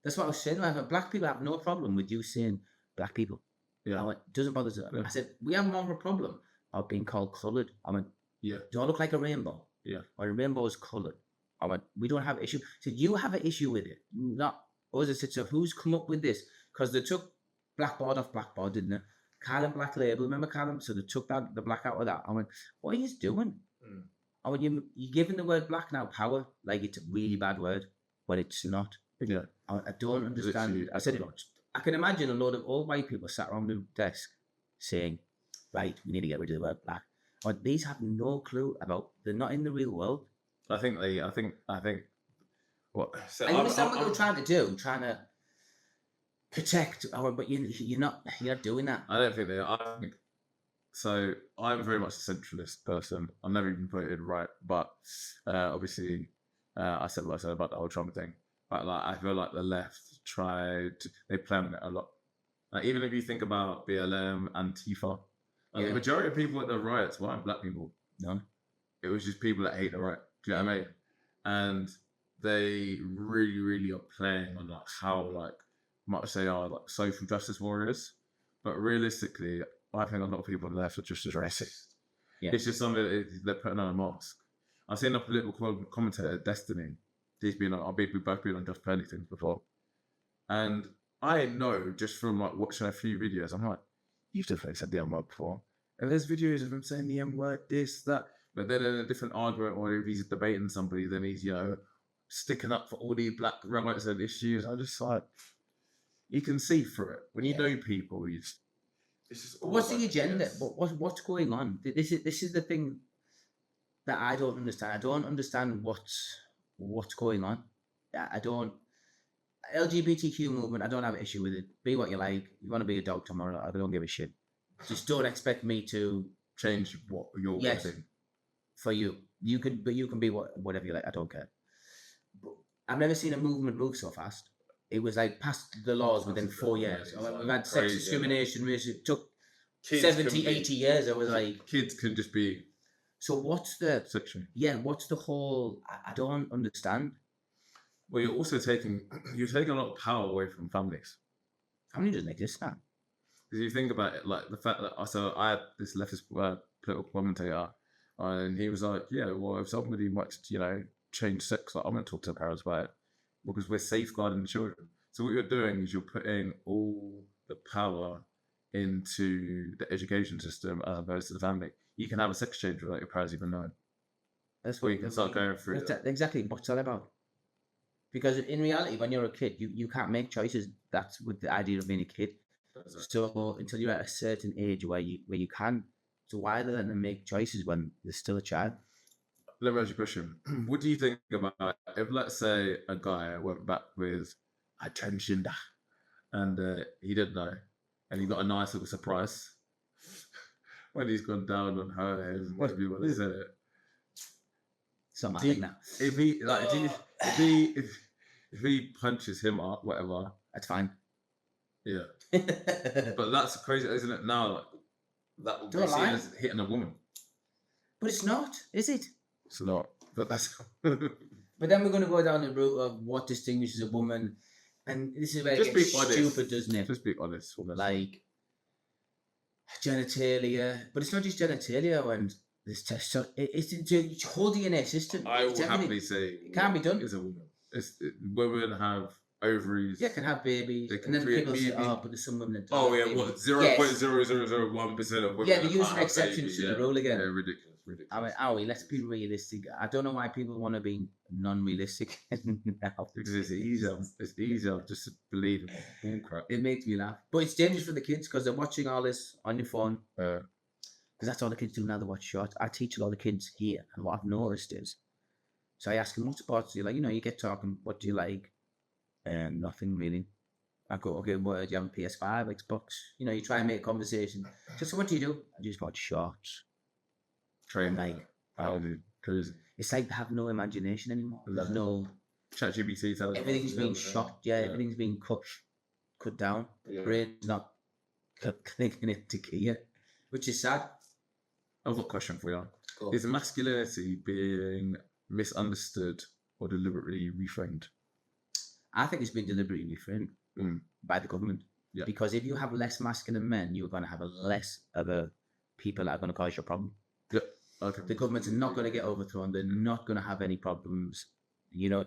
That's what I was saying. I went, black people have no problem with you saying black people. Yeah. I went, doesn't bother us. Yeah. I said, we have more of a problem of being called coloured. I went, yeah. Do I look like a rainbow? Yeah. Or a rainbow is coloured. I went, we don't have an issue. I said, you have an issue with it. Not us. I said, so who's come up with this? Because they took blackboard off blackboard, didn't they? Carlin Black Label, remember Carlin? So they took the black out of that. I went, what are you doing? Mm. I went, you're giving the word black now power, like it's a really bad word, but it's not. Yeah. I don't understand. I said, I can imagine a load of old white people sat around the desk saying, right, we need to get rid of the word black. But these have no clue about. They're not in the real world. I think. What? So I understand what they're trying to do, trying to protect but you're not doing that. I don't think they are. I think, so I'm very much a centralist person. I've never even voted right, but obviously I said what I said about the whole Trump thing. But like, I feel like the left they play on it a lot. Like, even if you think about BLM, Antifa, the majority of people at the riots weren't black people. No, it was just people that hate the right. Do you know what I mean? And they really, really are playing on like how like much they are like social justice warriors, but realistically, I think a lot of people on the left are just as racist. Yeah. It's just something that they're putting on a mask. I've seen a political commentator, Destiny. He's been on, we've both been on Just Plenty things before, and I know just from like watching a few videos, I'm like, you've definitely said the M word before, and there's videos of him saying the M word, this, that, but then in a different argument, or if he's debating somebody, then he's sticking up for all these black rights and issues. I just like, you can see through it when you know people. It's just what's the agenda? What's going on? This is the thing that I don't understand. I don't understand what's going on. I don't. LGBTQ movement, I don't have an issue with it. Be what you like. You want to be a dog tomorrow, I don't give a shit. Just don't expect me to change what you're wanting. For you. You can be whatever you like. I don't care. But I've never seen a movement move so fast. It was like passed the laws within 4 years. We've had sex discrimination, it took 70, 80 years. It was like... Kids can just be... So what's the... section? Yeah, what's the whole... I don't understand. Well, you're also taking a lot of power away from families. Family doesn't exist now. Because you think about it, like the fact that I had this leftist political commentator, and he was like, yeah, well, if somebody wants to, change sex, like, I'm going to talk to the parents about it, because we're safeguarding the children. So what you're doing is you're putting all the power into the education system as opposed to the family. You can have a sex change without your parents even knowing. That's what you can start going through. Exactly. What's that about? Because in reality, when you're a kid, you can't make choices. That's with the idea of being a kid. So until you're at a certain age where you can. So why are they letting them make choices when they're still a child? Let me ask you a question. What do you think about if, let's say, a guy went back with a transgender and he didn't know, and he got a nice little surprise when he's gone down on her and whatever you want to say it? Something like that. If he punches him up, whatever, that's fine. Yeah, but that's crazy, isn't it? Now, like, that would be seen as hitting a woman. But it's not, is it? It's not. But that's. But then we're going to go down the route of what distinguishes a woman, and this is where it gets stupid, doesn't it? Just be honest. Like genitalia, but it's not just genitalia when there's testosterone. It's the whole DNA system. I will happily say it can't be done. As a woman, women have ovaries. Yeah, can have babies. And then people say, but there's some women that don't. Oh, yeah, what? 0.0001% of women. Yeah, they're using exceptions to the rule again. Yeah, ridiculous. I mean, let's be realistic. I don't know why people want to be non-realistic now. Because it's easier just to believe in crap. It makes me laugh. But it's dangerous for the kids because they're watching all this on your phone. Because that's all the kids do now, they watch shorts. I teach all the kids here, and what I've noticed is, so I ask them, what sports do you like? You get talking, what do you like? And nothing really. I go, okay, what do you have a PS5, Xbox? You try and make a conversation. So what do you do? I just watch shorts. Train crazy. It's like they have no imagination anymore. There's no ChatGPT. Everything's being shot. Yeah, everything's being cut down. Yeah. Brain's not clicking it to gear, which is sad. I've got a question for you. Cool. Is masculinity being misunderstood or deliberately reframed? I think it's been deliberately reframed by the government. Yeah. Because if you have less masculine men, you're going to have less other people that are going to cause you a problem. Yeah. Okay. The government's not going to get overthrown. They're not going to have any problems. The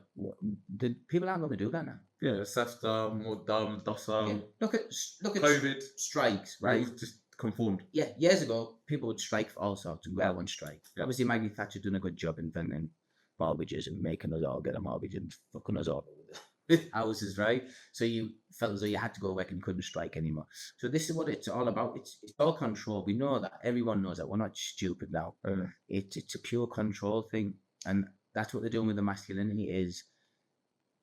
people aren't going to do that now. Yeah, SEFTA, more dumb, docile. Yeah. Look at COVID strikes, right? It was just conformed. Yeah, years ago, people would strike for all sorts. We all on strike. Yeah. Obviously, Maggie Thatcher doing a good job inventing mortgages and making us all get a mortgage and fucking us all. houses, right? So you felt as though you had to go work and couldn't strike anymore. So this is what it's all about. It's all control. We know that. Everyone knows that. We're not stupid now. It's a pure control thing. And that's what they're doing with the masculinity is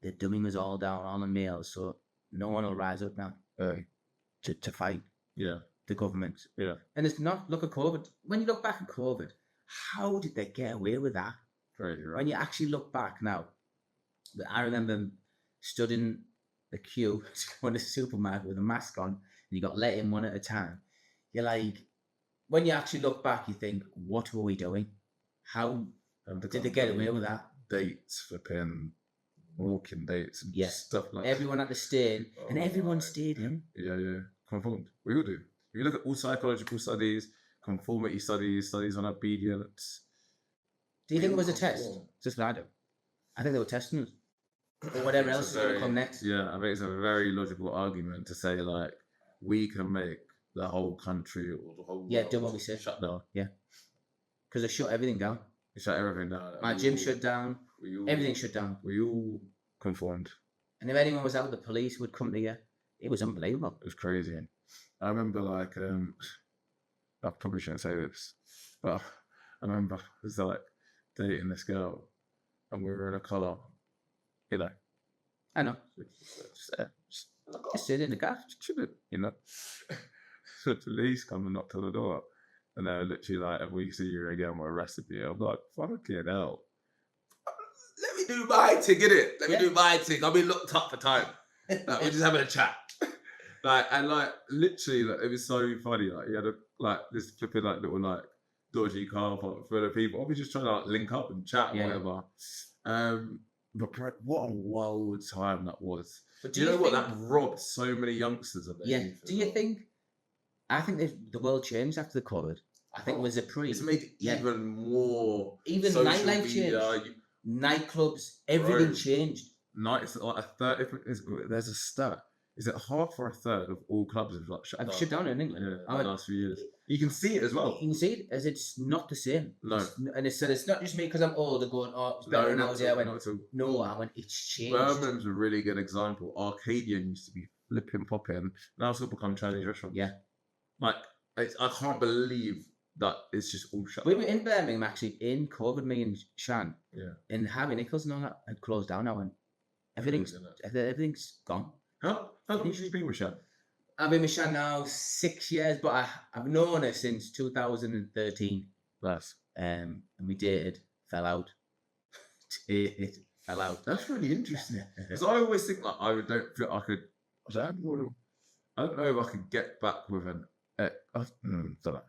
they're dumbing us all down, all the males. So no one will rise up now to fight the government. Yeah. And it's not, look at COVID. When you look back at COVID, how did they get away with that? Crazy, right? When you actually look back now, I remember stood in the queue to go in the supermarket with a mask on, and you got let in one at a time. You're like, when you actually look back, you think, what were we doing? How did they get away with that? Dates, flipping, walking dates, and stuff like that. Everyone had to stay in, and everyone stayed in. Yeah. Conformed. We all do. If you look at all psychological studies, conformity studies, studies on obedience. Do you think it was a test? Just what I do. I think they were testing us. Or whatever else is going to come next. Yeah, I think it's a very logical argument to say, like, we can make the whole country or the whole world do what we say. shut down. Yeah. Because they shut everything down. They shut everything down. My gym shut down. Everything shut down. We all conformed. And if anyone was out, the police would come to you. It was unbelievable. It was crazy. I remember, like, I probably shouldn't say this, but I remember it was like dating this girl and we were in a colour, you know. I know. Just sit in the car, you know. So the police come and knock on the door and they're literally like, if we see you again, we'll arrest you. I'm like, fucking hell. Let me do my thing, innit? Let me do my thing. I'll be looked up for time. Like, we're just having a chat. Literally, it was so funny. Like, he had this flipping little dodgy car park for the people. I was just trying to link up and chat and whatever. But what a wild time that was. But do you know what? That robbed so many youngsters of their youth. Do you think? I think the world changed after the COVID. I think it was It's made it even more. Even nightlife changed. Nightclubs, everything changed. Nights like a third. There's a stat. Is it half or a third of all clubs have shut down in England? Yeah, in the last few years. You can see it as well. You can see it as it's not the same. No. It's not just me because I'm older going, it's better than I was there. I went, it's changed. Birmingham's a really good example. Arcadian used to be flipping popping. Now it's all become Chinese restaurants. Yeah. I can't believe that it's just all shut down. We were in Birmingham actually in COVID, me and Shan. Yeah. And Harvey Nichols and all that had closed down now and everything's gone. How long have you been with Shan? I've been with Shan now 6 years, but I've known her since 2013. Nice. And we dated, fell out. Fell out. That's really interesting. Because I always think I don't feel I could. I don't know if I could get back with an ex. I don't know.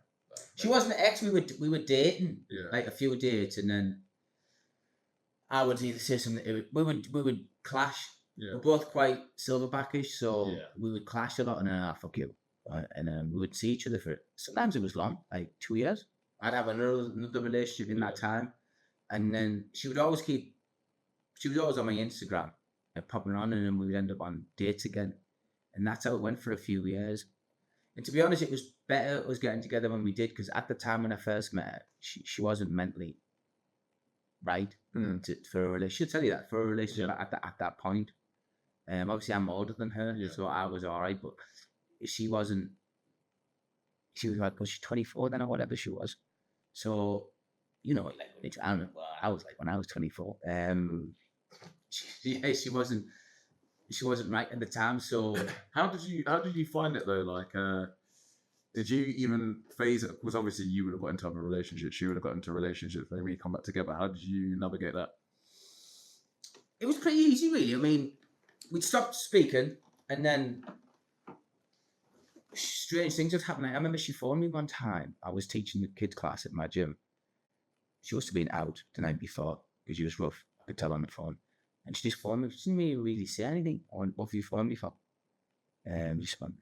She wasn't an ex. We were dating a few dates, and then I would either say something. We would clash. Yeah. We're both quite silverbackish, so we would clash a lot, and then fuck you, and we would see each other for sometimes it was long, like 2 years. I'd have another relationship in that time, and then she was always on my Instagram, popping on, and then we would end up on dates again, and that's how it went for a few years. And to be honest, it was better us getting together when we did, because at the time when I first met her, she wasn't mentally right for a relationship. She'll tell you that for a relationship at that point. Obviously, I'm older than her, so I was all right, but she wasn't. She was like, was she 24 then or whatever she was? So, I was like when I was 24. She wasn't right at the time. So, how did you find it though? Like, did you even phase it? Because obviously you would have got into other relationships. She would have got into relationships. Maybe you come back together. How did you navigate that? It was pretty easy, really. I mean, we'd stopped speaking, and then strange things would happen. I remember she phoned me one time. I was teaching the kids class at my gym. She must have been out the night before because she was rough. I could tell on the phone. And she just phoned me. She didn't really say anything. I went, what have you phoned me for? Just want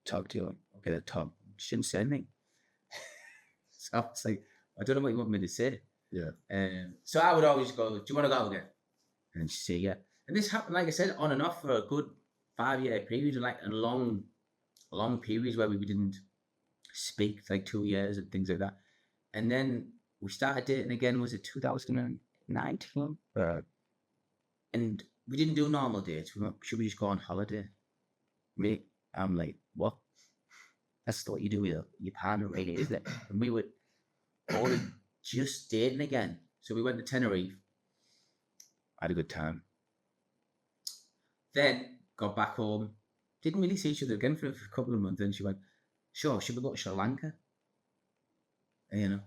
to talk to you. Okay, the talk. She didn't say anything. So I was like, I don't know what you want me to say. Yeah. So I would always go, do you want to go again? And she'd say, yeah. And this happened, like I said, on and off for a good 5-year period, like a long periods where we didn't speak, like 2 years and things like that. And then we started dating again, was it 2019? And we didn't do normal dates. We went, should we just go on holiday? Me, I'm like, what? That's what you do with your partner, really, isn't it? And we were all just dating again. So we went to Tenerife. I had a good time. Then got back home. Didn't really see each other again for a couple of months. Then she went, sure, should we go to Sri Lanka? And, you know,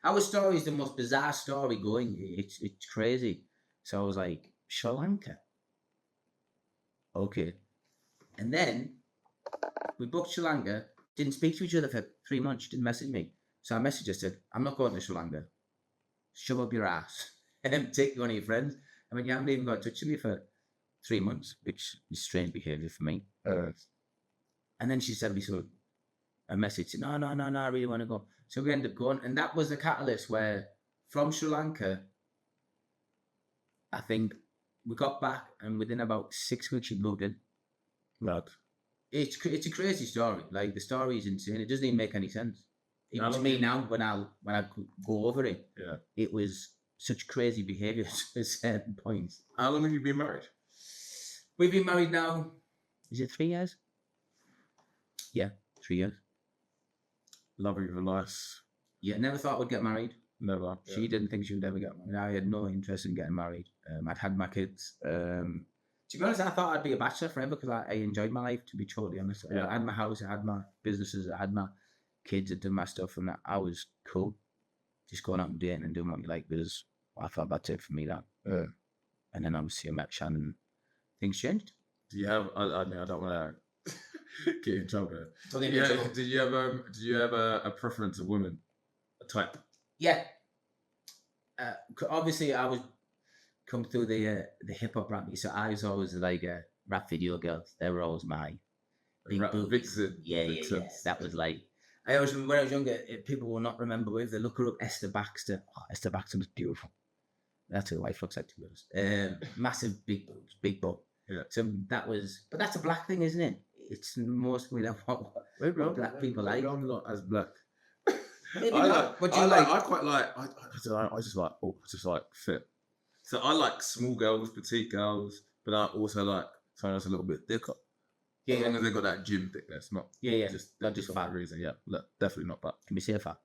our story is the most bizarre story going. It's crazy. So I was like, Sri Lanka? Okay. And then we booked Sri Lanka, didn't speak to each other for 3 months. She didn't message me. So I messaged her, said, I'm not going to Sri Lanka. Shove up your ass and take one of your friends. I mean, you haven't even got in touch with me for 3 months, which is strange behaviour for me. And then she sent me a message, no, I really want to go. So we ended up going, and that was the catalyst where from Sri Lanka, I think we got back, and within about 6 weeks she moved in. Right. It's a crazy story. Like, the story is insane. It doesn't even make any sense. Even to me now, when I go over it, it was such crazy behaviour at certain points. How long have you been married? We've been married now, is it 3 years? Yeah, 3 years. Love of your life. Yeah, never thought we'd get married. Never. She didn't think she would ever get married. I had no interest in getting married. I'd had my kids. To be honest, I thought I'd be a bachelor forever because I enjoyed my life, to be totally honest. I had my house, I had my businesses, I had my kids, I did my stuff, and I was cool. Just going out and dating and doing what you like, because I thought that's it for me, that. And then obviously I met Shannon. Things changed. Do you have, I don't want to get in trouble. Did you have a preference of women? A type? Yeah. Obviously I was come through the hip hop rap, so I was always like rap video girls. They were always my big boobs. Yeah. That was like, I always remember when I was younger, people will not remember, but if they look her up, Esther Baxter. Oh, Esther Baxter was beautiful. That's who wife looks like, to be honest. Massive big boobs, big butt. Yeah. So that was, but that's a black thing, isn't it? It's mostly what black people like. I'm not as black. I just like fit. So I like small girls, petite girls, but I also like someone that's a little bit thicker. Yeah, as long as they got that gym thickness, not just for that reason. Yeah, look, definitely not that. Can we say a fat?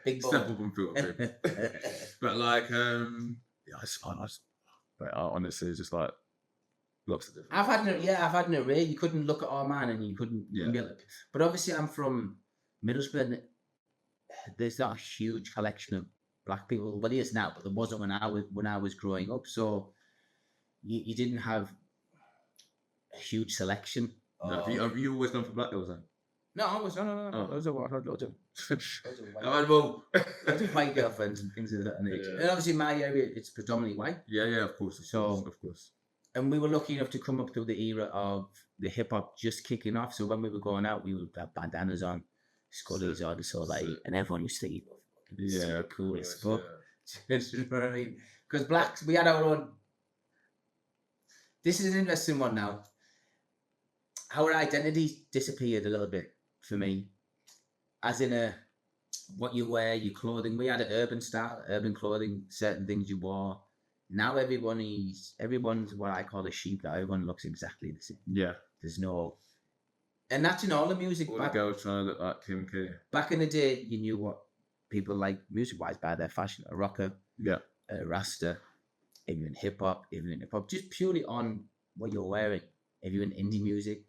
Big Step Up Unfiltered. But like, honestly, it's just like lots of different. I've had an array. You couldn't look at our man and you couldn't. But obviously, I'm from Middlesbrough. And there's not a huge collection of black people. Well, it is now, but there wasn't when I was growing up. So you didn't have a huge selection. Have you always gone for black girls then? No, I was no. Oh. Those are loads of white girlfriends and things of that nature. And obviously, in my area, it's predominantly white. Yeah, of course. Of course. And we were lucky enough to come up through the era of the hip hop just kicking off. So when we were going out, we would have bandanas on, scullies on, so like, and everyone used to eat. Yeah, cool as fuck. Because blacks, we had our own. This is an interesting one now. Our identity disappeared a little bit for me, as in what you wear, your clothing. We had an urban style, urban clothing, certain things you wore. Now everyone's what I call a sheep. That everyone looks exactly the same. Yeah, there's no, and that's in all the music. All the girls trying to look like Kim K. Back in the day, you knew what people like music-wise by their fashion. A rocker, a rasta, even in hip hop, just purely on what you're wearing. If you're in indie music,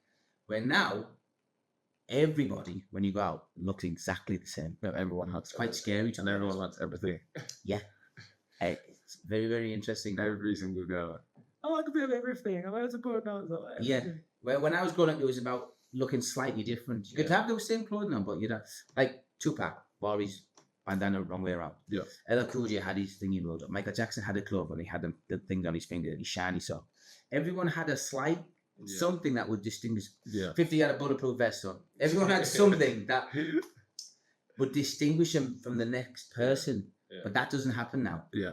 where now everybody, when you go out, looks exactly the same. Yeah, everyone has. It's quite scary, and everyone likes everything. Yeah, it's very, very interesting. Every single girl. I like a bit of everything. I like to put nose on everything. Yeah. Well, when I was growing up, it was about looking slightly different. You could have those same clothing on, but you'd have like Tupac, Boyce, bandana wrong way around. Yeah. LL Cool J had his thingy rolled up. Michael Jackson had a glove and he had the things on his finger, his shiny sock. Everyone had a slight something that would distinguish. Yeah. 50 had a bulletproof vest on. Everyone had something that would distinguish them from the next person. Yeah. But that doesn't happen now. Yeah.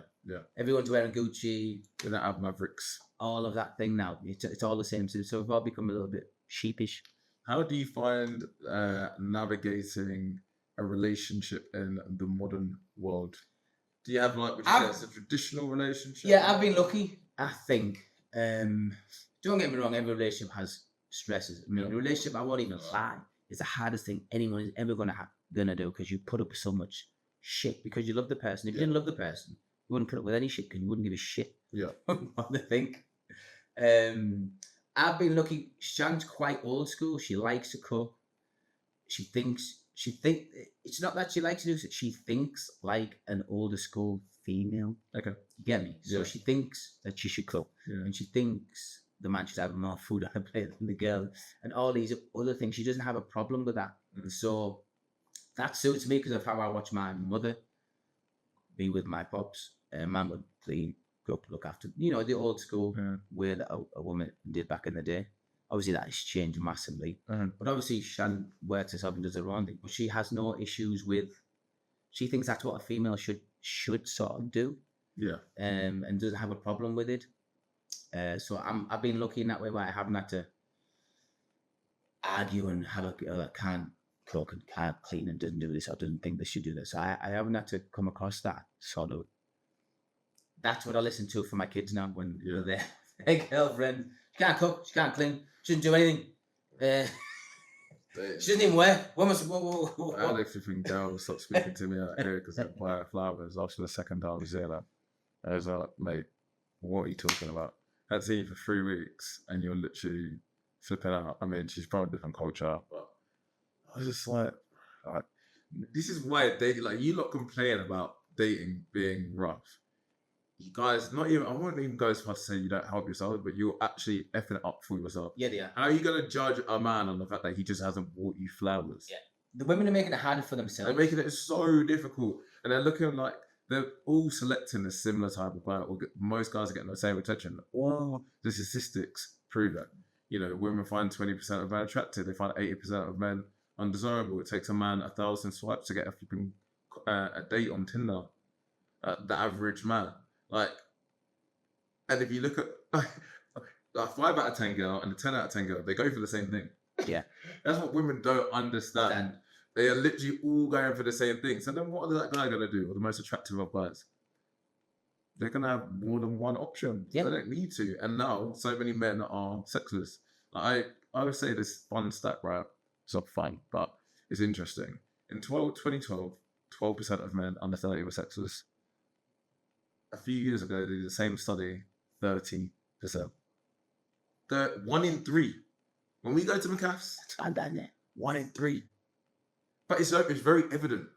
Everyone's wearing Gucci. They don't have Mavericks. All of that thing now. It's all the same. So we've all become a little bit sheepish. How do you find navigating a relationship in the modern world? Do you have like, would you say it's a traditional relationship? Yeah, I've been lucky. I think. Don't get me wrong. Every relationship has stresses. I mean, the relationship, I won't even lie, is the hardest thing anyone is ever gonna do, because you put up with so much shit because you love the person. If you didn't love the person, you wouldn't put up with any shit because you wouldn't give a shit. Yeah. What they think. I've been lucky. Shan's quite old school. She likes to cook. She thinks it's not that she likes to do it. She thinks like an older school female. Okay. You get me? So she thinks that she should cook, and she thinks the man should have more food on her plate than the girl, and all these other things. She doesn't have a problem with that. So that suits me because of how I watch my mother be with my pops. Man would clean, cook, look after, the old school way that a woman did back in the day. Obviously, that has changed massively. But obviously, Shan works herself and does her own thing. But she has no issues with. She thinks that's what a female should sort of do. Yeah. And doesn't have a problem with it. So I've been lucky in that way where I haven't had to argue and have a girl that can't cook and can't clean and doesn't do this or doesn't think they should do this. So I haven't had to come across that sort of. That's what I listen to for my kids now when they're there. Hey, girlfriend, she can't cook, she can't clean, she doesn't do anything. She doesn't even wear. What? I actually think Dale will stop speaking to me out here because I buy flowers. After the second time I was there, I was like, mate, what are you talking about? I had seen you for 3 weeks and you're literally flipping out. I mean, she's from a different culture, but I was just like this is why dating, like, you lot complain about dating being rough. You guys, I won't even go as far as to say you don't help yourself, but you're actually effing it up for yourself. Yeah, they are. How are you going to judge a man on the fact that he just hasn't bought you flowers? Yeah. The women are making it harder for themselves. They're making it so difficult. And they're looking like they're all selecting a similar type of guy. Most guys are getting the same attention. Well, the statistics prove that. Women find 20% of men attractive. They find 80% of men undesirable. It takes a man 1,000 swipes to get a flipping a date on Tinder. The average man. And if you look at like 5 out of 10 girl and a 10 out of 10 girl, they go for the same thing. Yeah. That's what women don't understand. They are literally all going for the same thing. So then what is that guy going to do? Or the most attractive of guys? They're going to have more than one option. Yeah. They don't need to. And now so many men are sexless. I would say this fun stat, right? It's not fun, but it's interesting. In 2012, 12% of men under 30 were sexless. A few years ago, they did the same study, 30%. 1 in 3. When we go to McCaff's, 1 in 3. But it's very evident.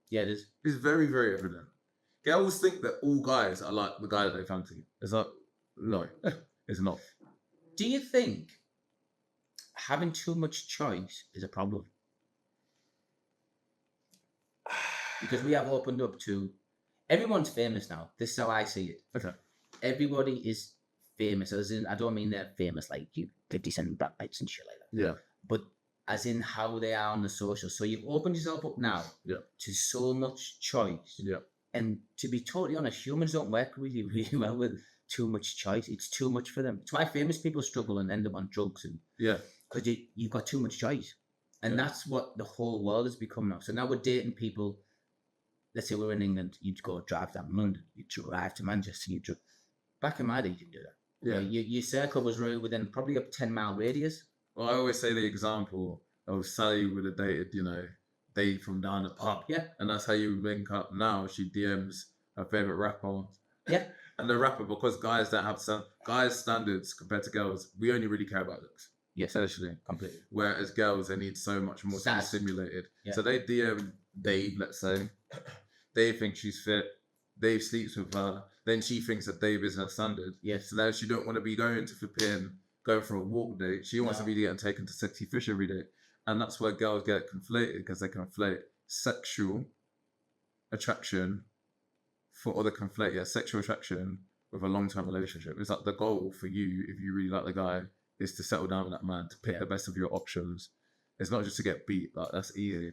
Yeah, it is. It's very, very evident. Girls think that all guys are like the guy that they fancy. It's like, no, it's not. Do you think having too much choice is a problem? Because we have opened up to... Everyone's famous now. This is how I see it. Okay. Everybody is famous. As in, I don't mean they're famous like you, 50 Cent, Black Lights and shit like that. Yeah. But as in how they are on the social. So you've opened yourself up now to so much choice. Yeah. And to be totally honest, humans don't work really, really well with too much choice. It's too much for them. It's why famous people struggle and end up on drugs. Because you've got too much choice. And that's what the whole world has become now. So now we're dating people. Let's say we're in England, you'd go drive down London, you'd drive to Manchester, back in my day, you didn't do that. Yeah. Your circle was really within probably a 10-mile radius. Well, I always say the example of Sally would have dated, Dave from down the pub. Yeah. And that's how you link up now. She DMs her favourite rapper. Yeah. And the rapper, because guys don't have guys' standards compared to girls, we only really care about looks. Yes. Essentially. Completely. Whereas girls, they need so much more to be stimulated. Yeah. So they DM Dave, let's say. Dave thinks she's fit. Dave sleeps with her. Then she thinks that Dave is her standard. Yes. So now she don't want to be going for a walk date. She wants to be getting taken to sexy fish every day. And that's where girls get conflated, because they conflate sexual attraction sexual attraction with a long-term relationship. It's like the goal for you, if you really like the guy, is to settle down with that man, to pick the best of your options. It's not just to get beat. Like, that's easy.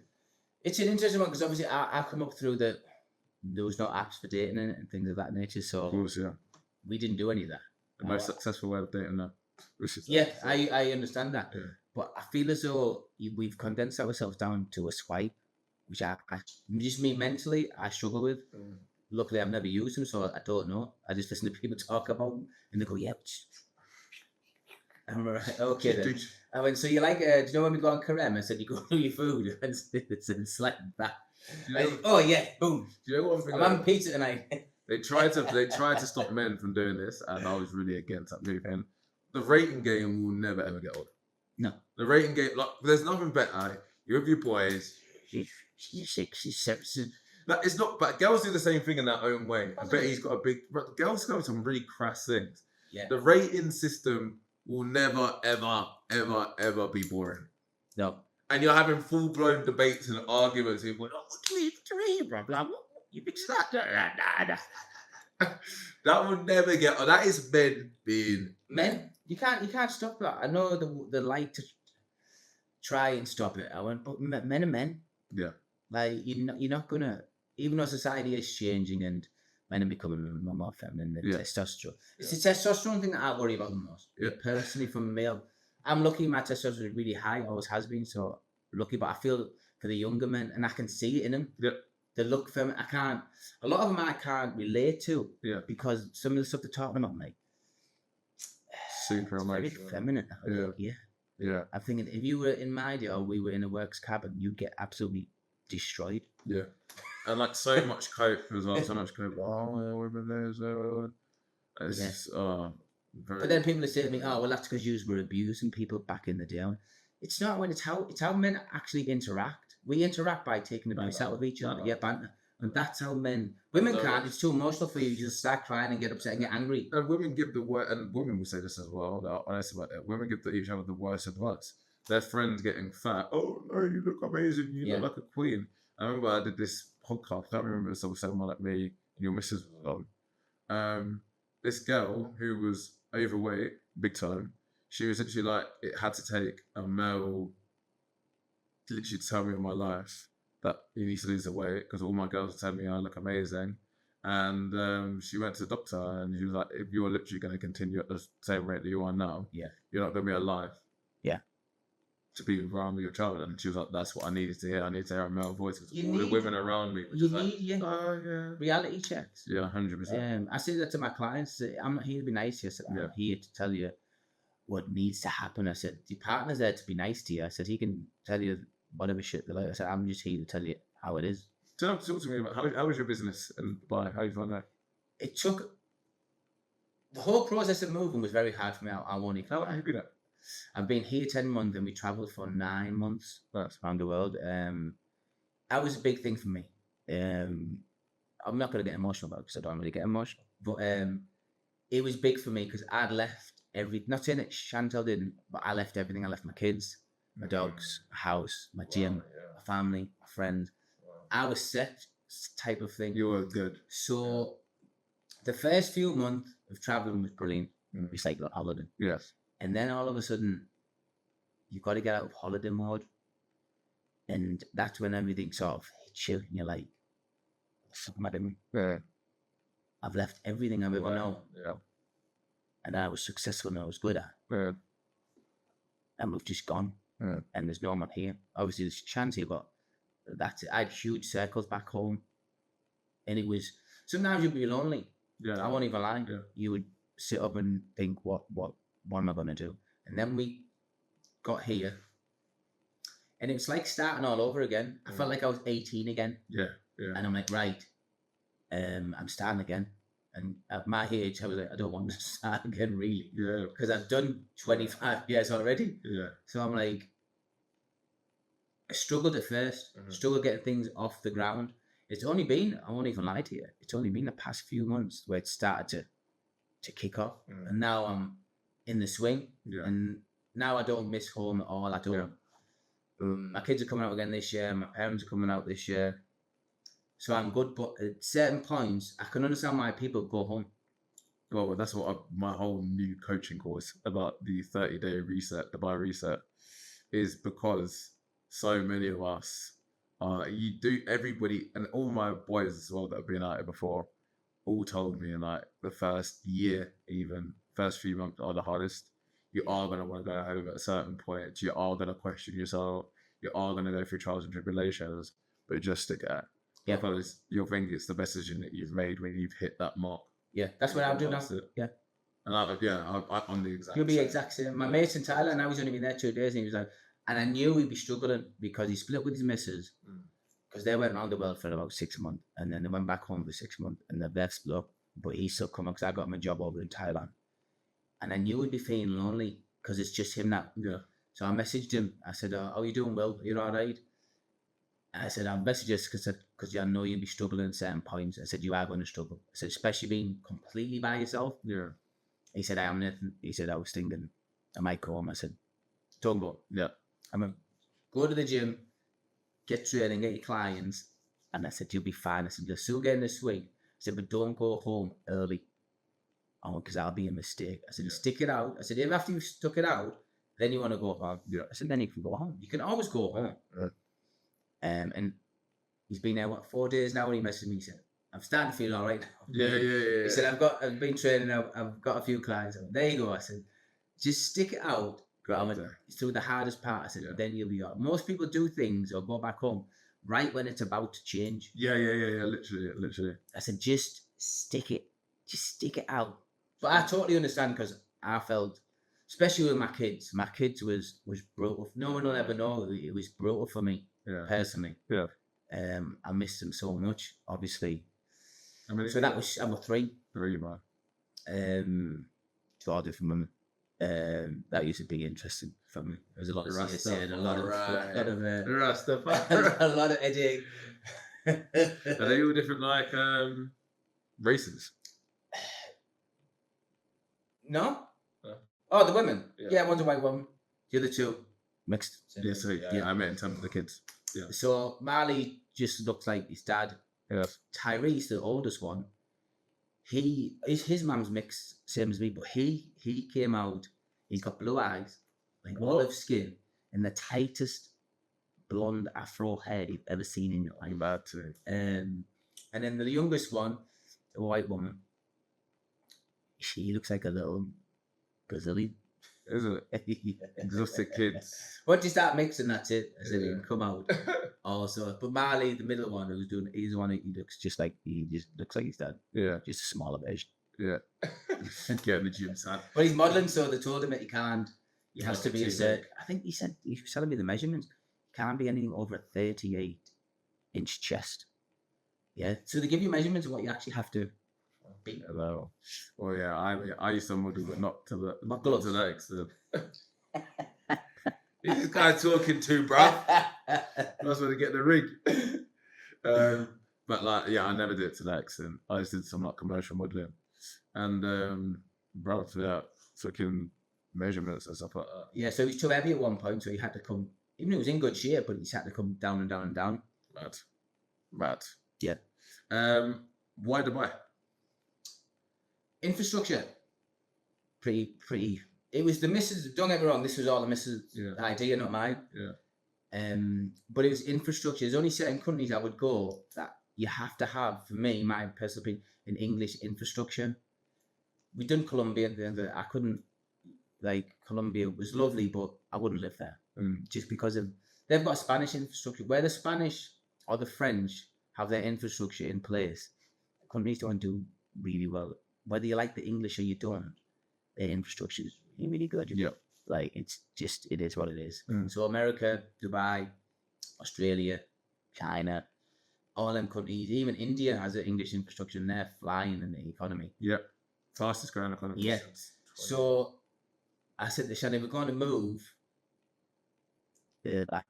It's an interesting one because obviously I come up through there was no apps for dating and things of that nature. So of course, yeah, we didn't do any of that. The most successful way of dating now. Yeah, I understand that. Yeah. But I feel as though we've condensed ourselves down to a swipe, which I just me mentally, I struggle with. luckily I've never used them, so I don't know. I just listen to people talk about them, and they go, "Yeah." I'm right. Okay then. I went, so you like? Do you know when we go on Karem? I said you go through your food and it's like that. Oh yeah, boom. Do you know one thing? I'm having pizza tonight. They tried to stop men from doing this, and I was really against that move. And the rating game will never ever get old. No, the rating game, like, there's nothing better. You're with your boys. She's 6, she's 7. But it's not. But girls do the same thing in their own way. I bet he's got a big. But girls go some really crass things. Yeah. The rating system will never, ever, ever, ever be boring. No. And you're having full blown debates and arguments. You're going, "Oh, what do you blah blah? What you fix that?" That will never get. That is men being men. You can't stop that. I know they like to try and stop it. I went, but men are men. Yeah. Like you're not gonna. Even though society is changing and men are becoming more feminine, testosterone. It's the testosterone thing that I worry about the most. Yeah. Personally, from a male, I'm lucky my testosterone is really high, always has been, so lucky. But I feel for the younger men, and I can see it in them. Yeah. They look feminine. A lot of them I can't relate to. Yeah. Because some of the stuff they're talking about, like, super very feminine. Yeah. Yeah. Yeah. I'm thinking if you were in my day or we were in a works cabin, you'd get absolutely destroyed. Yeah. And like so much coke as well, so much coke. Oh, women there, it's just, But then people say to me, "Oh, well, that's because you were abusing people back in the day." It's not. When it's how men actually interact. We interact by taking the piss out of each other, banter, and that's how men. Women can't. It's too emotional for you. You just start crying and get upset and get angry. And women give the worst, and women will say this as well. They're honest about it. Women give each other the worst advice. Their friends getting fat. "Oh no, you look amazing. You look like a queen." I remember I did this podcast. I can't remember if it was someone like me and your missus was on. This girl who was overweight, big time, she was literally like, it had to take a male to literally tell me in my life that you need to lose the weight because all my girls tell me I look amazing. And she went to the doctor and she was like, if you're literally going to continue at the same rate that you are now, you're not going to be alive. Yeah. To be around with your child. And she was like, that's what I needed to hear. I need to hear a male voice because all the women around me. You need reality checks. Yeah, 100%. I say that to my clients. I'm not here to be nice to you. I said, I'm here to tell you what needs to happen. I said, your partner's there to be nice to you. I said, he can tell you whatever shit they like. I said, I'm just here to tell you how it is. Talk to me about how was your business and Dubai? How you find that? It took the whole process of moving was very hard for me. I won't even. How you been at? I've been here 10 months and we travelled for 9 months around the world. That was a big thing for me. I'm not going to get emotional about it because I don't really get emotional. But it was big for me because I'd left everything. Not saying that Chantal didn't, but I left everything. I left my kids, my dogs, my house, my gym, my family, my friends. I was set type of thing. You were good. So the first few months of travelling was brilliant. It's like holiday. Yes. And then all of a sudden, you've got to get out of holiday mode. And that's when everything sort of hits you. And you're like, something at me. Yeah. I've left everything I've ever known. Yeah. And I was successful and I was good at it. Yeah. And we've just gone. Yeah. And there's no one here. Obviously, there's a chance here, but that's it. I had huge circles back home. And it was, sometimes you'd be lonely. Yeah. I won't even lie. Yeah. You would sit up and think, what am I going to do? And then we got here. And it was like starting all over again. I felt like I was 18 again. Yeah. Yeah. And I'm like, right, I'm starting again. And at my age, I was like, I don't want to start again, really. Yeah. Because I've done 25 years already. Yeah. So I'm like, I struggled at first, struggled getting things off the ground. It's only been, I won't even lie to you, it's only been the past few months where it started to kick off. And now I'm in the swing. Yeah. And now I don't miss home at all. I don't. Yeah. My kids are coming out again this year. My parents are coming out this year. So I'm good. But at certain points, I can understand why people go home. Well, that's what my whole new coaching course about the 30-day reset, the Dubai reset, is because so many of us, everybody, and all my boys as well that have been out here before, all told me in like the first year, even first few months are the hardest. You are going to want to go home at a certain point. You are going to question yourself. You are going to go through trials and tribulations, but just stick at it. Yeah. Because you'll think it's the best decision that you've made when you've hit that mark. Yeah, that's what I'll do now. That's it. Yeah. And I'm the exact You'll be same. exact same. My mate's in Thailand, I was only been there 2 days, and he was like, and I knew he'd be struggling because he split with his missus, because they went around the world for about 6 months, and then they went back home for 6 months, and they've split up, but he's still coming because I got him a job over in Thailand. And I knew he'd be feeling lonely because it's just him now. Yeah. So I messaged him. I said, "How are you doing, Will? Are you all right?" I said, "I'll message you because I know you'll be struggling at certain points." I said, "You are going to struggle." I said, "Especially being completely by yourself." Yeah. He said, "I am nothing." He said, "I was thinking I might go home." I said, "Don't go." Yeah. I mean, go to the gym, get training, get your clients. And I said, "You'll be fine." I said, "You'll still get in the swing." I said, "But don't go home early. Oh, because I'll be a mistake." I said, "Stick it out." I said, "If after you've stuck it out, then you want to go home." Yeah. I said, "Then you can go home. You can always go home." Right. And he's been there, 4 days now, and he messaged me. He said, "I'm starting to feel all right now." Yeah. He said, I've been training, I've got a few clients. There you go. I said, "Just stick it out." It's through the hardest part. I said, "Then you'll be all right." Most people do things or go back home right when it's about to change. Yeah. Literally. I said, "Just stick it out." But I totally understand, because I felt, especially with my kids was brutal. No one will ever know. It was brutal for me personally. Yeah. I missed them so much, obviously. I mean, So that was number 3. 3, man. To all different women. That used to be interesting for me. There was a lot of CSA and a lot of editing. Are they all different, like races? No. Oh, the women. Yeah, one's a white woman. The other 2 mixed. I meant in terms of the kids. Yeah. So Marley just looks like his dad. Yeah. Tyrese, the oldest one, his mum's mixed, same as me, but he came out. He's got blue eyes, like olive skin, and the tightest blonde afro hair you've ever seen in your life. Bad too. And then the youngest one, a white woman, she looks like a little Brazilian. Isn't it? Exotic kids. Once you start mixing, that's it. I said, "You come out." Also, but Marley, the middle one, he's the one he just looks like his dad. Yeah. Just a smaller version. Yeah. Get in the gym, son. But he's modelling, so they told him that he can't. He has to be a certain. I think he was telling me the measurements. He can't be anything over a 38-inch chest. Yeah. So they give you measurements of what you actually have to be. Hello. Well, yeah, I used to model, but not to the extent. This guy talking to, bruv. That's when to get the rig. But like, yeah, I never did it to that extent. I just did some like commercial modeling, and bro, took measurements and stuff like that. Yeah, so he was too heavy at one point, so he had to come. Even though he was in good shape, but he had to come down and down and down. Mad. Yeah. Why Dubai? Infrastructure. Pretty. It was the missus. Don't get me wrong. This was all the missus' idea, not mine. Yeah. But it was infrastructure. There's only certain countries I would go that you have to have, for me, my personal opinion, an English infrastructure. We done Colombia, but I couldn't. Like, Colombia was lovely, but I wouldn't live there just because they've got Spanish infrastructure. Where the Spanish or the French have their infrastructure in place, countries don't do really well. Whether you like the English or you don't, their infrastructure is really good. Yeah. Like, it is what it is. So America, Dubai, Australia, China, all them countries, even India has an English infrastructure and they're flying in the economy. Yeah. Fastest growing economy. Yeah. So I said to Shannon, we're going to move. I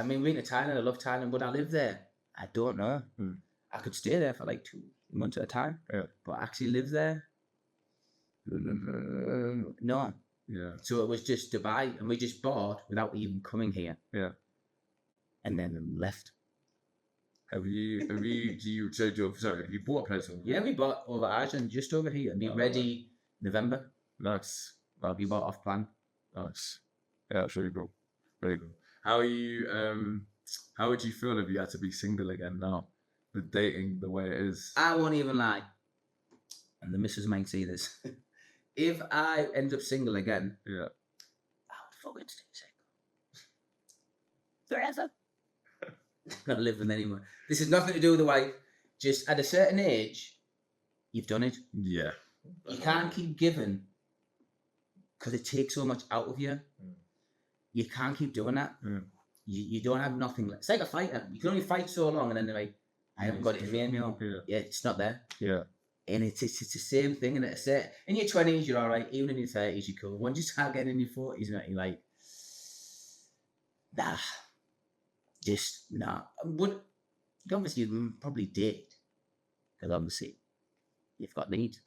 mean, we're in Thailand. I love Thailand. Would I live there? I don't know. I could stay there for like 2 months at a time. Yeah. But actually live there? No. Yeah. So it was just Dubai, and we just bought without even coming here. Yeah. And then left. Have you bought a place over here? Yeah, we bought over Ireland, just over here. Be ready November. Nice. We bought off plan. Nice. Yeah, that's really cool. Really cool. How are you? How would you feel if you had to be single again now, with dating the way it is? I won't even lie, and the missus might see this. If I end up single again, yeah, I would fucking stay single forever. Not live with anyone. This has nothing to do with the wife. Just at a certain age, you've done it. Yeah. You can't keep giving because it takes so much out of you. You can't keep doing that. You don't have nothing left. It's like a fighter. You can only fight so long, and then they're like, I haven't got it in me anymore. Yeah, it's not there. Yeah. And it's the same thing. And it's in your 20s, you're all right. Even in your 30s, you're cool. Once you start getting in your 40s, you're like, nah, just nah. Obviously, you probably did. Because obviously, you've got needs.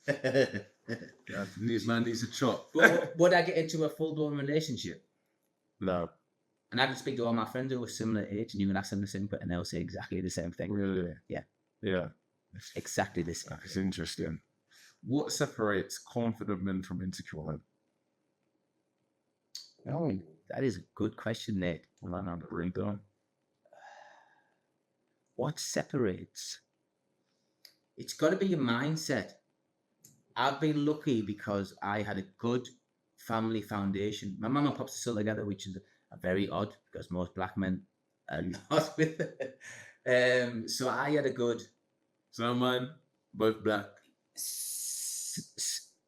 This man needs a chop. But would I get into a full-blown relationship? No. And I can speak to all my friends who were similar age, and you can ask them the same, and they'll say exactly the same thing. Really? Yeah. Yeah. Exactly the same. That's interesting. What separates confident men from insecure men? Oh, that is a good question, Nate. Well, I know the breakdown. What separates? It's got to be your mindset. I've been lucky because I had a good family foundation. My mum and pops are still together, which is a very odd because most black men are not with it. So I had a good. So mine, both black.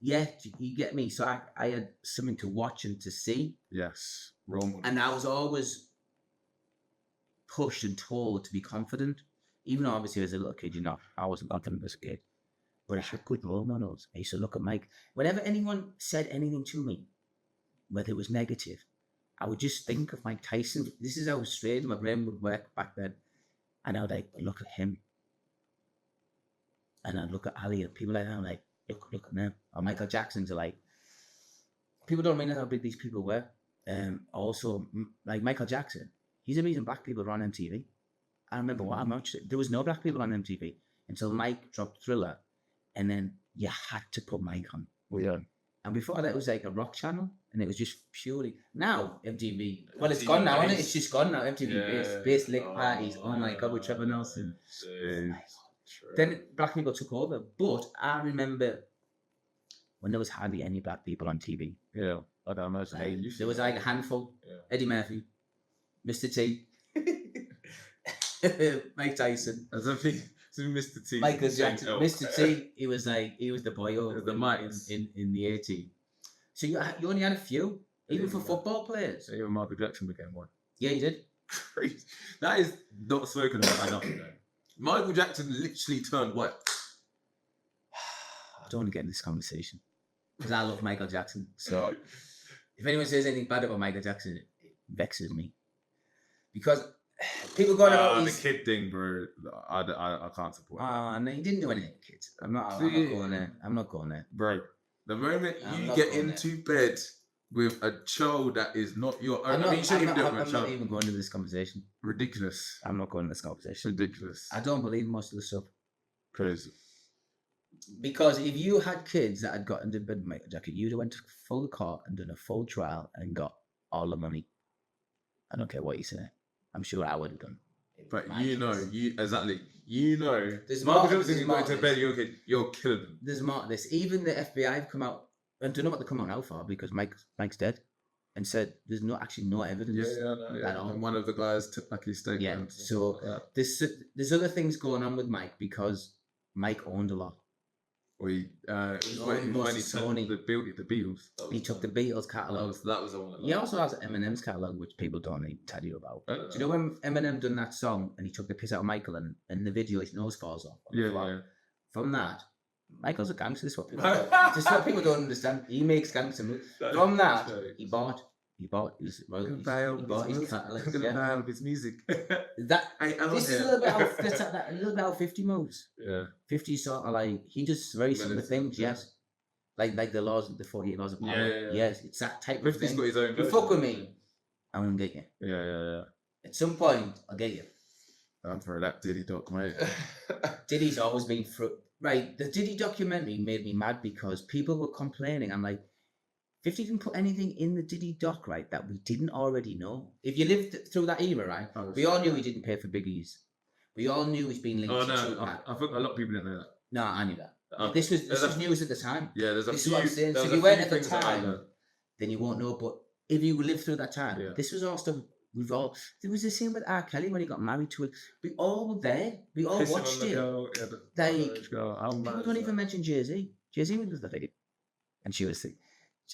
Yeah, you get me. So I had something to watch and to see. Yes, wrong. And I was always pushed and told to be confident. Even though obviously as a little kid, I wasn't confident as a kid. But I had good role models. I used to look at Mike. Whenever anyone said anything to me, whether it was negative, I would just think of Mike Tyson. This is how straight my brain would work back then. And I would like, look at him. And I'd look at Ali and people like that. I'm like, look at them. Or Michael Jackson's are like, people don't realize how big these people were. Also, like Michael Jackson, he's the reason black people were on MTV. I remember what I watched it. There was no black people on MTV until Mike dropped Thriller. And then you had to put Mike on. Yeah. And before that, it was like a rock channel. And it was just purely... Now, MTV... Well, it's gone now, isn't it? It's just gone now. MTV bass lick parties. Oh my God, with Trevor Nelson. Then black people took over. But I remember when there was hardly any black people on TV. Yeah. I don't know. There was like a handful. Yeah. Eddie Murphy. Mr. T. Mike Tyson. As I think... Mr. T. Michael Jackson. Mr. T. He was the boy over the mics in the 80s. So you only had a few, even for football players. Even Michael Jackson became one. Yeah, he did. Crazy. That is not spoken about enough. Michael Jackson literally turned white. I don't want to get in this conversation because I love Michael Jackson. So if anyone says anything bad about Michael Jackson, it vexes me because. People going about the kid thing, bro. I can't support. No, he didn't do anything, kids. I'm not going there. I'm not going there, bro. The moment you get into bed with a child that is not your own, I'm not even going into this conversation. Ridiculous. I'm not going into this conversation. Ridiculous. I don't believe most of the stuff. Crazy. Because if you had kids that had got into bed with Michael Jackson, you'd have went to full court and done a full trial and got all the money. I don't care what you say. I'm sure I would have done. But exactly. There's Michael Jackson, you go into bed, you're killing them. There's more to this. Even the FBI have come out, and I don't know what they come out now for because Mike's dead, and said there's no evidence. At all. And one of the guys took back his statement. Yeah. So there's other things going on with Mike because Mike owned a lot. When he took the Beatles. He took the Beatles catalogue. That was the one. He also has Eminem's catalogue, which people don't even tell you about. Do you know when Eminem done that song and he took the piss out of Michael and in the video his nose falls off? Yeah. From that, Michael's a gangster. This is what people don't understand. He makes gangster moves. From that, he bought his catalog, his music. This is a little bit how 50 moves. Yeah. 50 sort of like he does very similar things. Yes. Like the 48 laws of power. Yeah. Yes, it's that type of thing. 50's got his own. You fuck with me, I'm gonna get you. Yeah. At some point, I'll get you. I'm for that Diddy doc, mate. Diddy's always been right. The Diddy documentary made me mad because people were complaining. I'm like, 50 didn't put anything in the Diddy doc, right, that we didn't already know. If you lived through that era, right, we all knew he didn't pay for Biggie's. We all knew he's been linked to Tupac. I think a lot of people didn't know that. No, I knew that. This was news at the time. Yeah, there's a this few. Is what I'm saying. So if you weren't at the time, then you won't know. But if you lived through that time, this was all stuff It was the same with R. Kelly when he got married to it. We all were there. We all watched it. People don't even mention Jay-Z. Jay-Z was the thing. And she was the...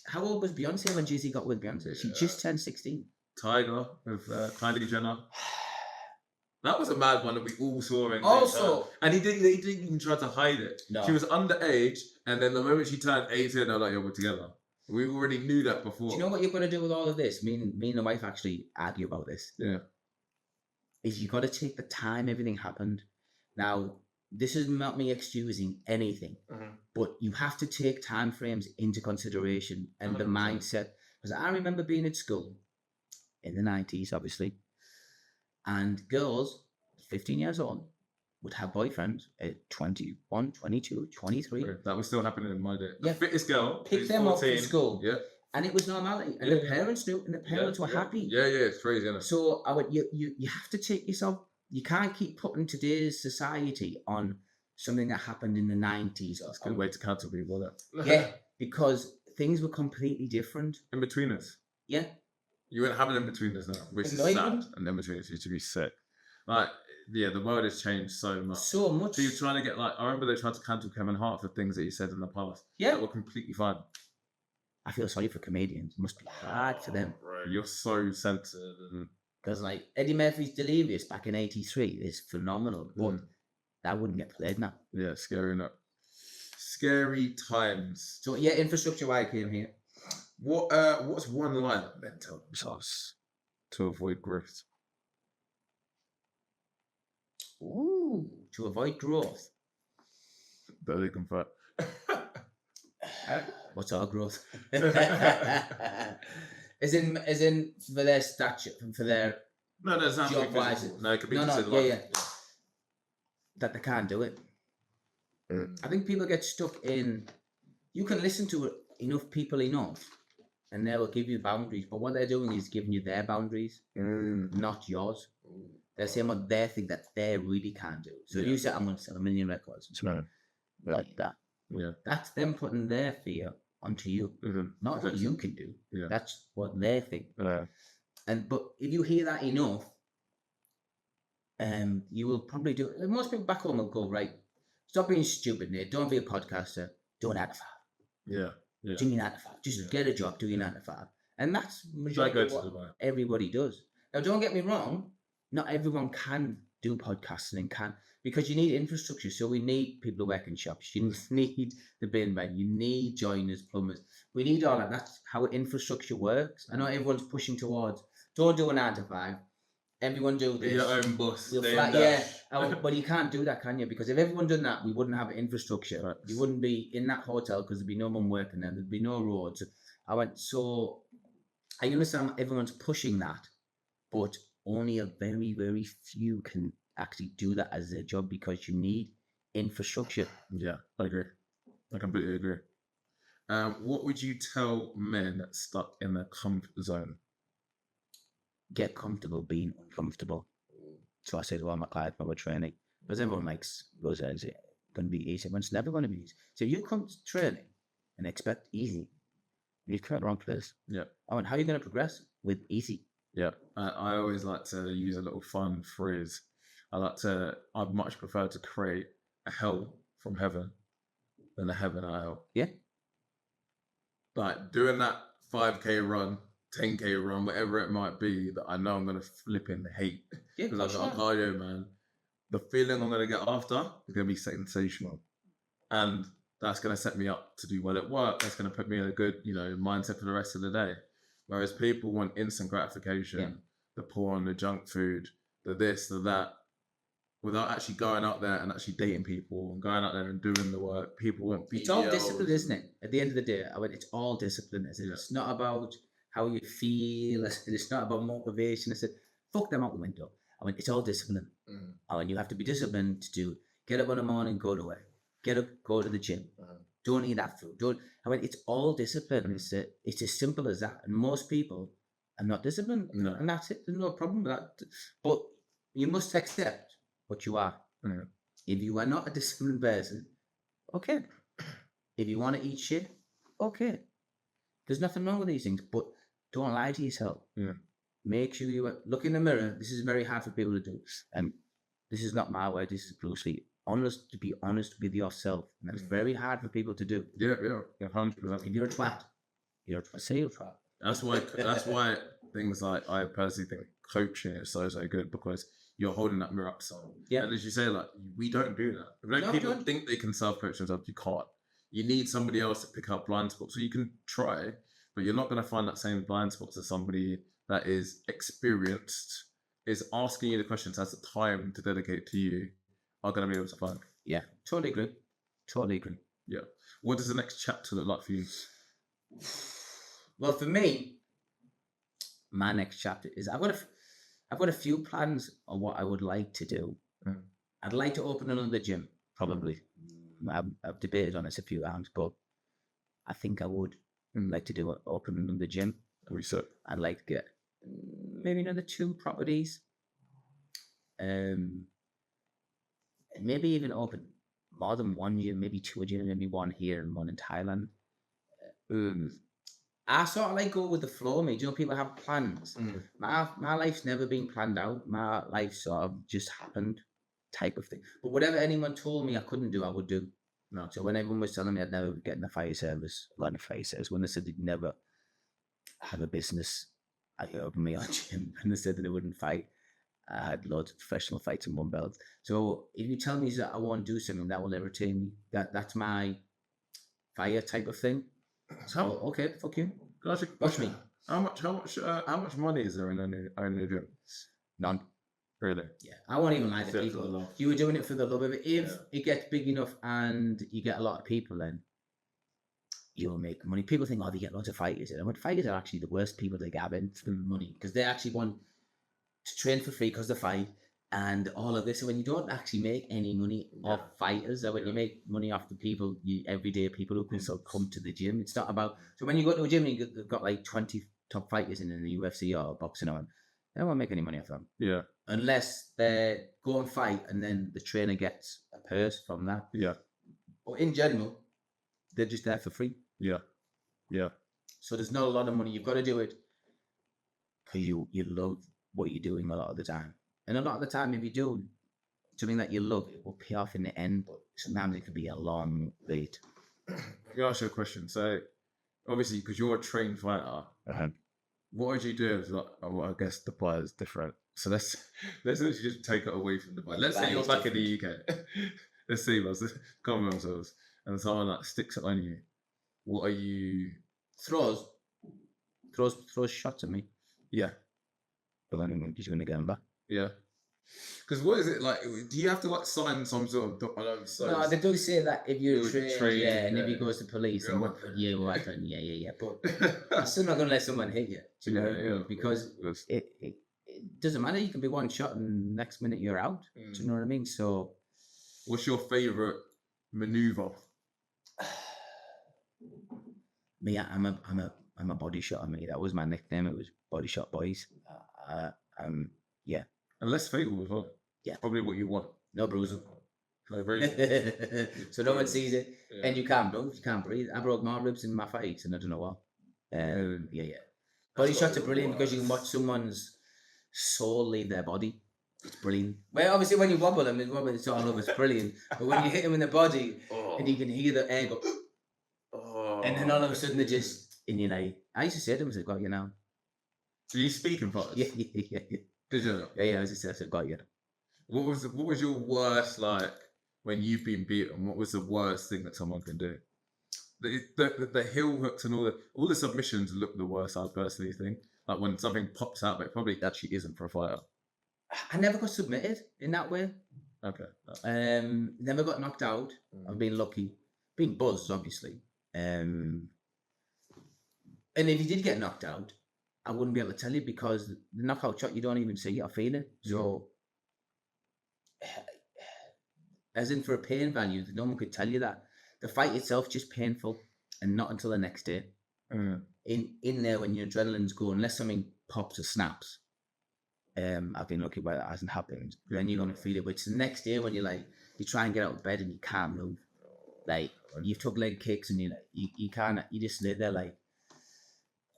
How old was Beyonce when Jay-Z got with Beyonce? She just turned 16. Tiger with Kylie Jenner. That was a mad one that we all saw. And he didn't even try to hide it. No. She was underage, and then the moment she turned 18, they were like, "Yo, we're together." We already knew that before. Do you know what you've got to do with all of this? Me and the wife actually argue about this. Yeah. Is you got to take the time everything happened. Now, this is not me excusing anything, but you have to take time frames into consideration and 100%. The mindset. Because I remember being at school in the 90s, obviously, and girls, 15 years old, would have boyfriends at 21, 22, 23. That was still happening in my day. Yeah. The fittest girl, pick them 14, up from school. Yeah. And it was normality. And the parents knew, and the parents were happy. Yeah, it's crazy, isn't it? So you have to take yourself, you can't keep putting today's society on something that happened in the 90s. That's a good way to cancel people, isn't it? Yeah, because things were completely different. In between us. Yeah. You wouldn't have an in-betweeners now, which is sad. And in-betweeners used to be sick. Like, yeah, the world has changed so much. So much. So you're trying to get, like, I remember they tried to cancel Kevin Hart for things that he said in the past. Yeah. That were completely fine. I feel sorry for comedians. It must be hard for them. Right. You're so sensitive. Because, like, Eddie Murphy's Delirious back in 83 is phenomenal. But that wouldn't get played now. Yeah, scary enough. Scary times. So, yeah, infrastructure, why I came here. What's one line that men tell themselves to avoid growth? Ooh, to avoid growth. That they convert. What's our growth? As in for their stature, for their job wise. No, it could be yeah. That they can't do it. I think people get stuck in. You can listen to enough people enough, and they will give you boundaries. But what they're doing is giving you their boundaries, not yours. They're saying what they think that they really can't do. So if you say, "I'm going to sell 1 million records," like that. Yeah, that's them putting their fear onto you, not what you can do. Yeah. That's what they think. Yeah. But if you hear that enough, you will probably do it. Most people back home will go, right, stop being stupid, Nate. Don't be a podcaster. Do an 9 to 5. Yeah. Do your 9 to 5. Just get a job. Do your 9 to 5. And that's majority of what everybody does. Now, don't get me wrong. Not everyone can do podcasting and can. Because you need infrastructure, so we need people to work in shops. You need the bin man. You need joiners, plumbers. We need all that. That's how infrastructure works. I know everyone's pushing towards. Don't do a 9 to 5. Everyone do this. Your own bus. But you can't do that, can you? Because if everyone done that, we wouldn't have infrastructure. Right. You wouldn't be in that hotel because there'd be no one working there. There'd be no roads. So I understand everyone's pushing that, but only a very, very few can actually do that as their job because you need infrastructure. Yeah, I agree. I completely agree. What would you tell men stuck in their comfort zone? Get comfortable being uncomfortable. So I say to all my clients when we're training, because everyone goes, is it going to be easy? When it's never going to be easy. So if you come to training and expect easy, you've come to the wrong place. Yeah. How are you going to progress with easy? Yeah. I always like to use a little fun phrase. I'd much prefer to create a hell from heaven than a heaven out of hell. Yeah. Like doing that 5K run, 10K run, whatever it might be, that I know I'm going to flip in hate. Because I've got cardio, man. The feeling I'm going to get after is going to be sensational. And that's going to set me up to do well at work. That's going to put me in a good, mindset for the rest of the day. Whereas people want instant gratification, the porn, the junk food, the this, the that. Without actually going out there and actually dating people and going out there and doing the work, people want videos. It's all discipline, isn't it? At the end of the day, it's all discipline. It's not about how you feel. It's not about motivation. I said, fuck them out the window. It's all discipline. You have to be disciplined to get up in the morning, go to work. Get up, go to the gym. Don't eat that food. It's all discipline. It's as simple as that. And most people are not disciplined. No. And that's it. There's no problem with that. But you must accept what you are. If you are not a disciplined person, okay. If you want to eat shit, okay. There's nothing wrong with these things, but don't lie to yourself. Yeah. make sure you look in the mirror. This is very hard for people to do. And this is not my word. This is Bruce Lee. To be honest with yourself. And that's very hard for people to do. Yeah, 100%. If you're a twat, say you're a twat. That's why things like, I personally think coaching is so good, because you're holding that mirror up. So Yeah. and as you say, like, we don't do that. No, People don't. think they can self-coach themselves. You can't. You need somebody else to pick up blind spots. So you can try, but you're not going to find that same blind spots as somebody that is experienced, is asking you the questions, has the time to dedicate to you, are going to be able to find. Yeah, totally agree. Yeah. What does the next chapter look like for you? Well, for me, my next chapter is I've got a few plans on what I would like to do. I'd like to open another gym, probably. I've debated on this a few times, but I think I would like to open another gym. Research. I'd like to get maybe another 2 properties. Maybe even open more than 1 gym, maybe 2 gyms, maybe 1 here and 1 in Thailand. I sort of like go with the flow, mate. You know, people have plans. My life's never been planned out. My life sort of just happened, type of thing. But whatever anyone told me I couldn't do, I would do. No. So when everyone was telling me I'd never get in the fire service, when they said they'd never have a business, I opened my own gym, and they said that they wouldn't fight. I had loads of professional fights and 1 belt. So if you tell me that I won't do something, that will entertain me. That's my fire type of thing. So okay, fuck you. Watch me. How much money is there in a gym? None. Really? Yeah, I won't even lie to people. You were doing it for the love of it. If it gets big enough and you get a lot of people, then you'll make money. People think, oh, they get lots of fighters. And fighters are actually the worst people they get in for money, because they actually want to train for free because they fight and all of this. So when you don't actually make any money off fighters, or when you make money off the people, everyday people who can sort of come to the gym, it's not about. So when you go to a gym and you've got like 20 top fighters in the UFC or boxing on, they won't make any money off them. Yeah. Unless they go and fight and then the trainer gets a purse from that. Yeah. But in general, they're just there for free. Yeah. Yeah. So there's not a lot of money. You've got to do it because you love what you're doing a lot of the time. And a lot of the time, if you do something that you love, it will pay off in the end. But sometimes it could be a long wait. Let me ask you a question. So, obviously, because you're a trained fighter, what would you do if, I guess the fight is different. So let's literally just take it away from the fight. Let's say you're back in the UK. Let's see, let's come on ourselves. And someone that sticks it on you. What are you? Throws shots at me. Yeah. But then he's going to get him back. Yeah. Because what is it like? Do you have to sign some sort of? No, they do say that if you're trained, and if he goes to police, and But I'm still not going to let someone hit you. Do you know? Because it doesn't matter. You can be one shot, and next minute you're out. Do you know what I mean? So, what's your favorite maneuver? Me, I'm a body shot. Me, that was my nickname. It was Body Shot Boyce. Yeah. And less fatal as well. Yeah. Probably what you want. No bruising. So no one sees it. Yeah. And you can't move, you can't breathe. I broke my ribs in my fights and I don't know what. Yeah. Body shots are brilliant because you can watch someone's soul leave their body. It's brilliant. Well, obviously when you wobble them, it's all over, it's brilliant. But when you hit them in the body and you can hear the air go, and then all of a sudden they're just in your eye. I used to say to them, I said, got you now. So you speak in fighters? Yeah. Did you? Yeah, I was just said, got you. What was your worst, like, when you've been beaten? What was the worst thing that someone can do? The heel hooks and all the submissions look the worst, I personally think. Like when something pops out, but it probably actually isn't for a fighter. I never got submitted in that way. Okay. Never got knocked out. I've been lucky. Been buzzed, obviously. And if you did get knocked out, I wouldn't be able to tell you because the knockout shot you don't even see or feel it. So, as in for a pain value, no one could tell you that. The fight itself just painful, and not until the next day. In there when your adrenaline's going, unless something pops or snaps. I've been lucky where that hasn't happened. Then you're gonna feel it. But it's the next day when you try and get out of bed and you can't move. Like you've took leg kicks and you can't. You just lay there like.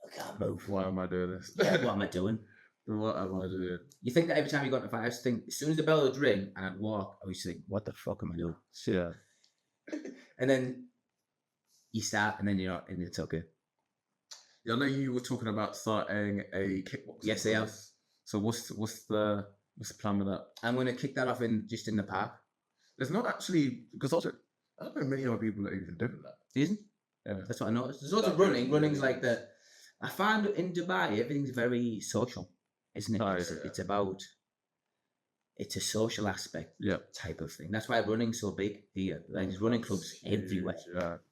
I can't move. Why am I doing this? Yeah, what am I doing? What am I doing? You think that every time you go into a fight, I used to think, as soon as the bell would ring and I'd walk, I used to think, what the fuck am I doing? Yeah. And then you start, and then you're not, and it's okay. Yeah, I know you were talking about starting a kickboxing. Yes, I have. class. So what's the plan with that? I'm going to kick that off in the park. There's not actually, because also I don't know many other people that are even doing that. Isn't? Yeah. That's what I noticed. There's lots of running. Running's like the. I find in Dubai everything's very social, isn't it? Oh, It's about. It's a social aspect Yeah. type of thing. That's why running's so big here. Like there's running clubs everywhere.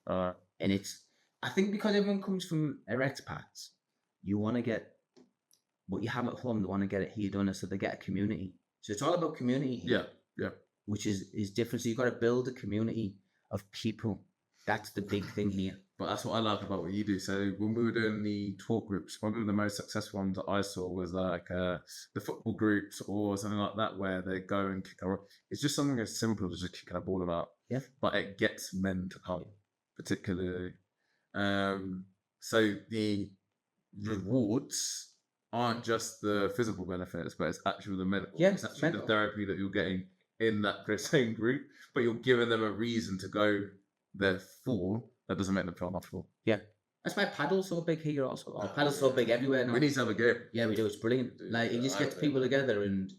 Yeah. And it's, I think because everyone comes from expats, you want to get what you have at home, they want to get it here done, so they get a community. So it's all about community here, Yeah. which is different. So you've got to build a community of people. That's the big thing here. But that's what I like about what you do. So when we were doing the talk groups, one of the most successful ones that I saw was like the football groups or something like that, where they go and kick a. It's just something as simple as just kicking a ball about. Yeah. But it gets men to come, particularly. So the rewards aren't just the physical benefits, but it's actually the medical. Yeah, it's actually mental. the therapy that you're getting in that same group, but you're giving them a reason to go there for. That doesn't make them feel uncomfortable. Yeah. That's why paddle's so big here also. Oh, paddle's so big everywhere now. We need to have a game. Yeah, we do. It's brilliant. Like, it just gets people together, and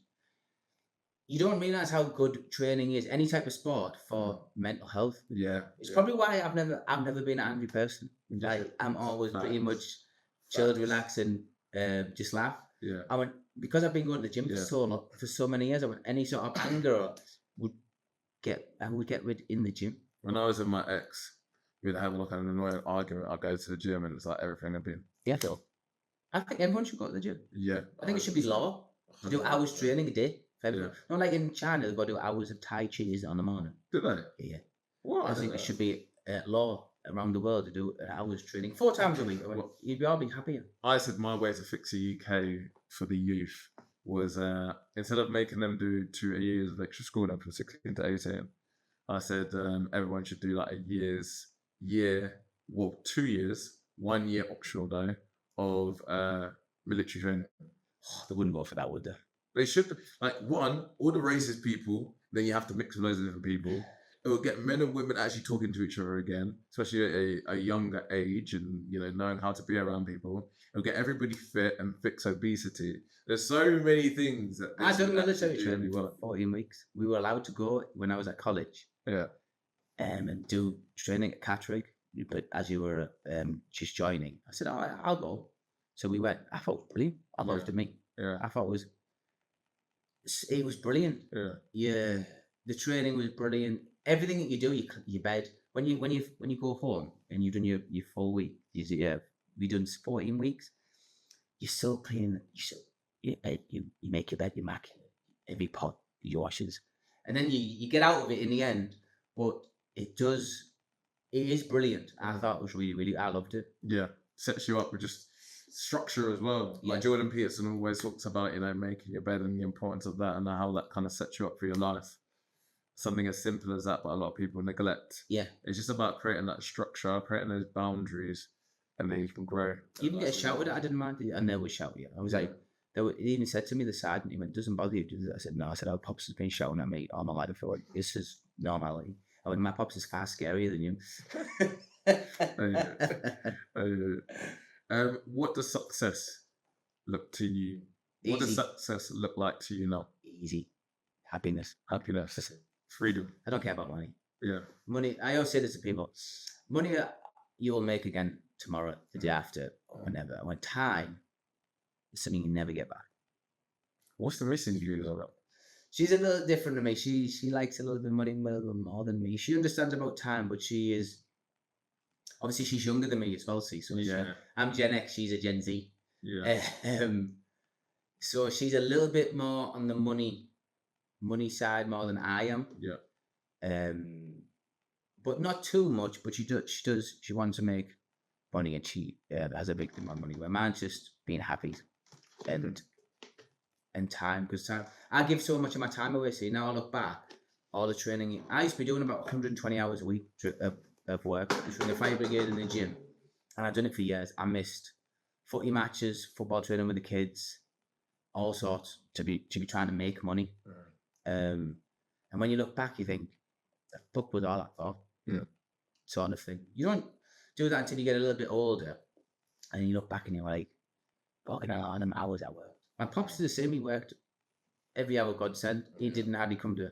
you don't realise how good training is, any type of sport, for mental health. Yeah. It's probably why I've never been an angry person. Like, I'm always pretty much chilled, relaxed, and just laugh. Yeah. Because I've been going to the gym for so many years, I went, any sort of anger would get rid in the gym. When I was with my ex, we'd have like an annoying argument. I'd go to the gym and it's like everything had been. Yeah, Phil. I think everyone should go to the gym. Yeah. I think it should be law to do hours training a day. Yeah. Not like in China, they've got to do hours of Tai Chi on the morning. Do they? Yeah. What? I think it should be law around the world to do hours training 4 times a week. You'd all be happier. I said my way to fix the UK for the youth was instead of making them do 2 years of extra school now from 16 to 18, I said everyone should do like 2 years, 1 year optional though, of military training. Oh, they wouldn't go for that, would they? They should, like, one, all the racist people, then you have to mix with loads of different people. It will get men and women actually talking to each other again, especially at a younger age, and knowing how to be around people. It'll get everybody fit and fix obesity. There's so many things that I done military do training really well. for 14 weeks. We were allowed to go when I was at college. Yeah. And do training at Catterick, but as you were just joining, I said, I'll go. So we went. I thought, brilliant. I loved it, me. Yeah. I thought it was brilliant. Yeah. The training was brilliant. Everything that you do, your bed. When you go home and you've done your full week, we done 14 weeks. You're still cleaning. You make your bed, you mac every pot, you washes, and then you get out of it in the end. But it is brilliant. I thought it was really, really. I loved it. Yeah, sets you up with just structure as well. Yeah. Like Jordan Peterson always talks about, making your bed and the importance of that and how that kind of sets you up for your life. Something as simple as that, but a lot of people neglect. Yeah. It's just about creating that structure, creating those boundaries, and then you can grow. You can get shouted at. I didn't mind it. I never shout you. I was like, he even said to me, the sergeant, he went, "Doesn't bother you?" I said, "No." I said, "Our pops has been shouting at me all my life. I feel like this is normality." I went, "My pops is far scarier than you." What does success look to you? What does success look like to you now? Easy. Happiness. Freedom. I don't care about money. Yeah. Money, I always say this to people. Money you will make again tomorrow, the day after, or whenever. When time is something you never get back. What's the missing view of that? She's a little different to me. She likes a little bit more than me. She understands about time, but she is... Obviously, she's younger than me as well, see. So I'm Gen X, she's a Gen Z. Yeah. So she's a little bit more on the money side more than I am. Yeah. But not too much. But she wants to make money, and she has a big thing on money. Where mine's just being happy and time, because time. I give so much of my time away. See, now I look back, all the training I used to be doing about 120 hours a week of work between the fire brigade and the gym, and I've done it for years. I missed footy matches, football training with the kids. all sorts to be trying to make money. And when you look back, you think, the fuck was all that for? Yeah. Sort of thing. You don't do that until you get a little bit older, and you look back and you're like, fucking hell, all them hours I worked. My pops did the same. He worked every hour God sent. He didn't hardly come to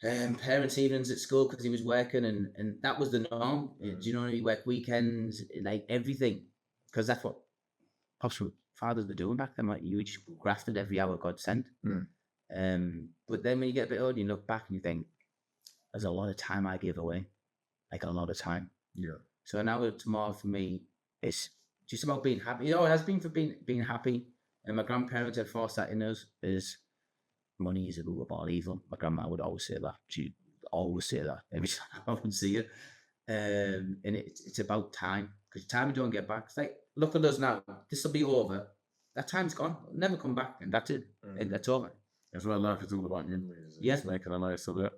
parents' evenings at school because he was working, and that was the norm. Do you know, he worked weekends, like everything, because that's what pops fathers were doing back then. Like, you just grafted every hour God sent. But then when you get a bit older, you look back and you think, there's a lot of time I gave away, like a lot of time. Yeah. So now tomorrow for me, it's just about being happy. It has been for being happy. And my grandparents had forced that in us, is money is a root of all evil. My grandma would always say that. She'd always say that every time I would see her. And it's about time, because time you don't get back. It's like, look at us now. This will be over. That time's gone. It'll never come back, and that's it. And that's over. That's why life is all about memories. Yes. Making a nice of it.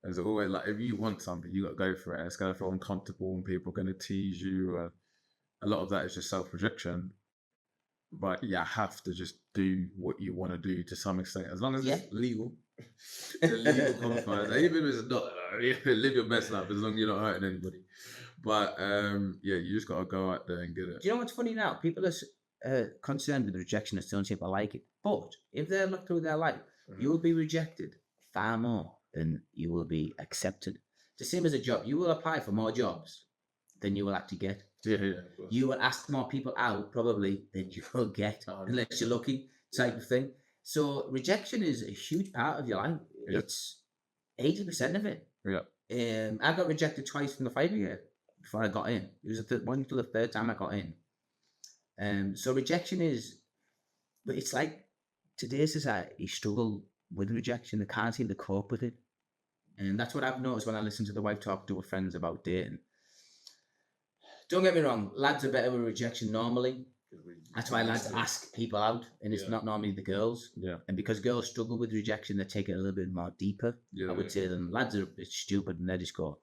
There's always, like, if you want something, you got to go for it. It's going to feel uncomfortable and people are going to tease you. A lot of that is just self-projection. But you have to just do what you want to do to some extent, as long as it's legal. It's a legal confines. Even if it's not, live your best life as long as you're not hurting anybody. But you just got to go out there and get it. Do you know what's funny now? People are concerned with rejection and still people like it. But if they look through their life, you will be rejected far more than you will be accepted. The same as a job. You will apply for more jobs than you will actually get. Yeah. You will ask more people out probably than you will get, unless you're lucky, type of thing. So rejection is a huge part of your life. Yeah. It's 80% of it. Yeah. I got rejected twice from the fire brigade before I got in. It was one to the third time I got in. So rejection is, but it's like today's society struggle with rejection. They can't seem to cope with it. And that's what I've noticed when I listen to the wife talk to her friends about dating. Don't get me wrong, lads are better with rejection normally. That's why lads ask people out, and it's not normally the girls. Yeah. And because girls struggle with rejection, they take it a little bit more deeper. I would say than lads are a bit stupid, and they just go,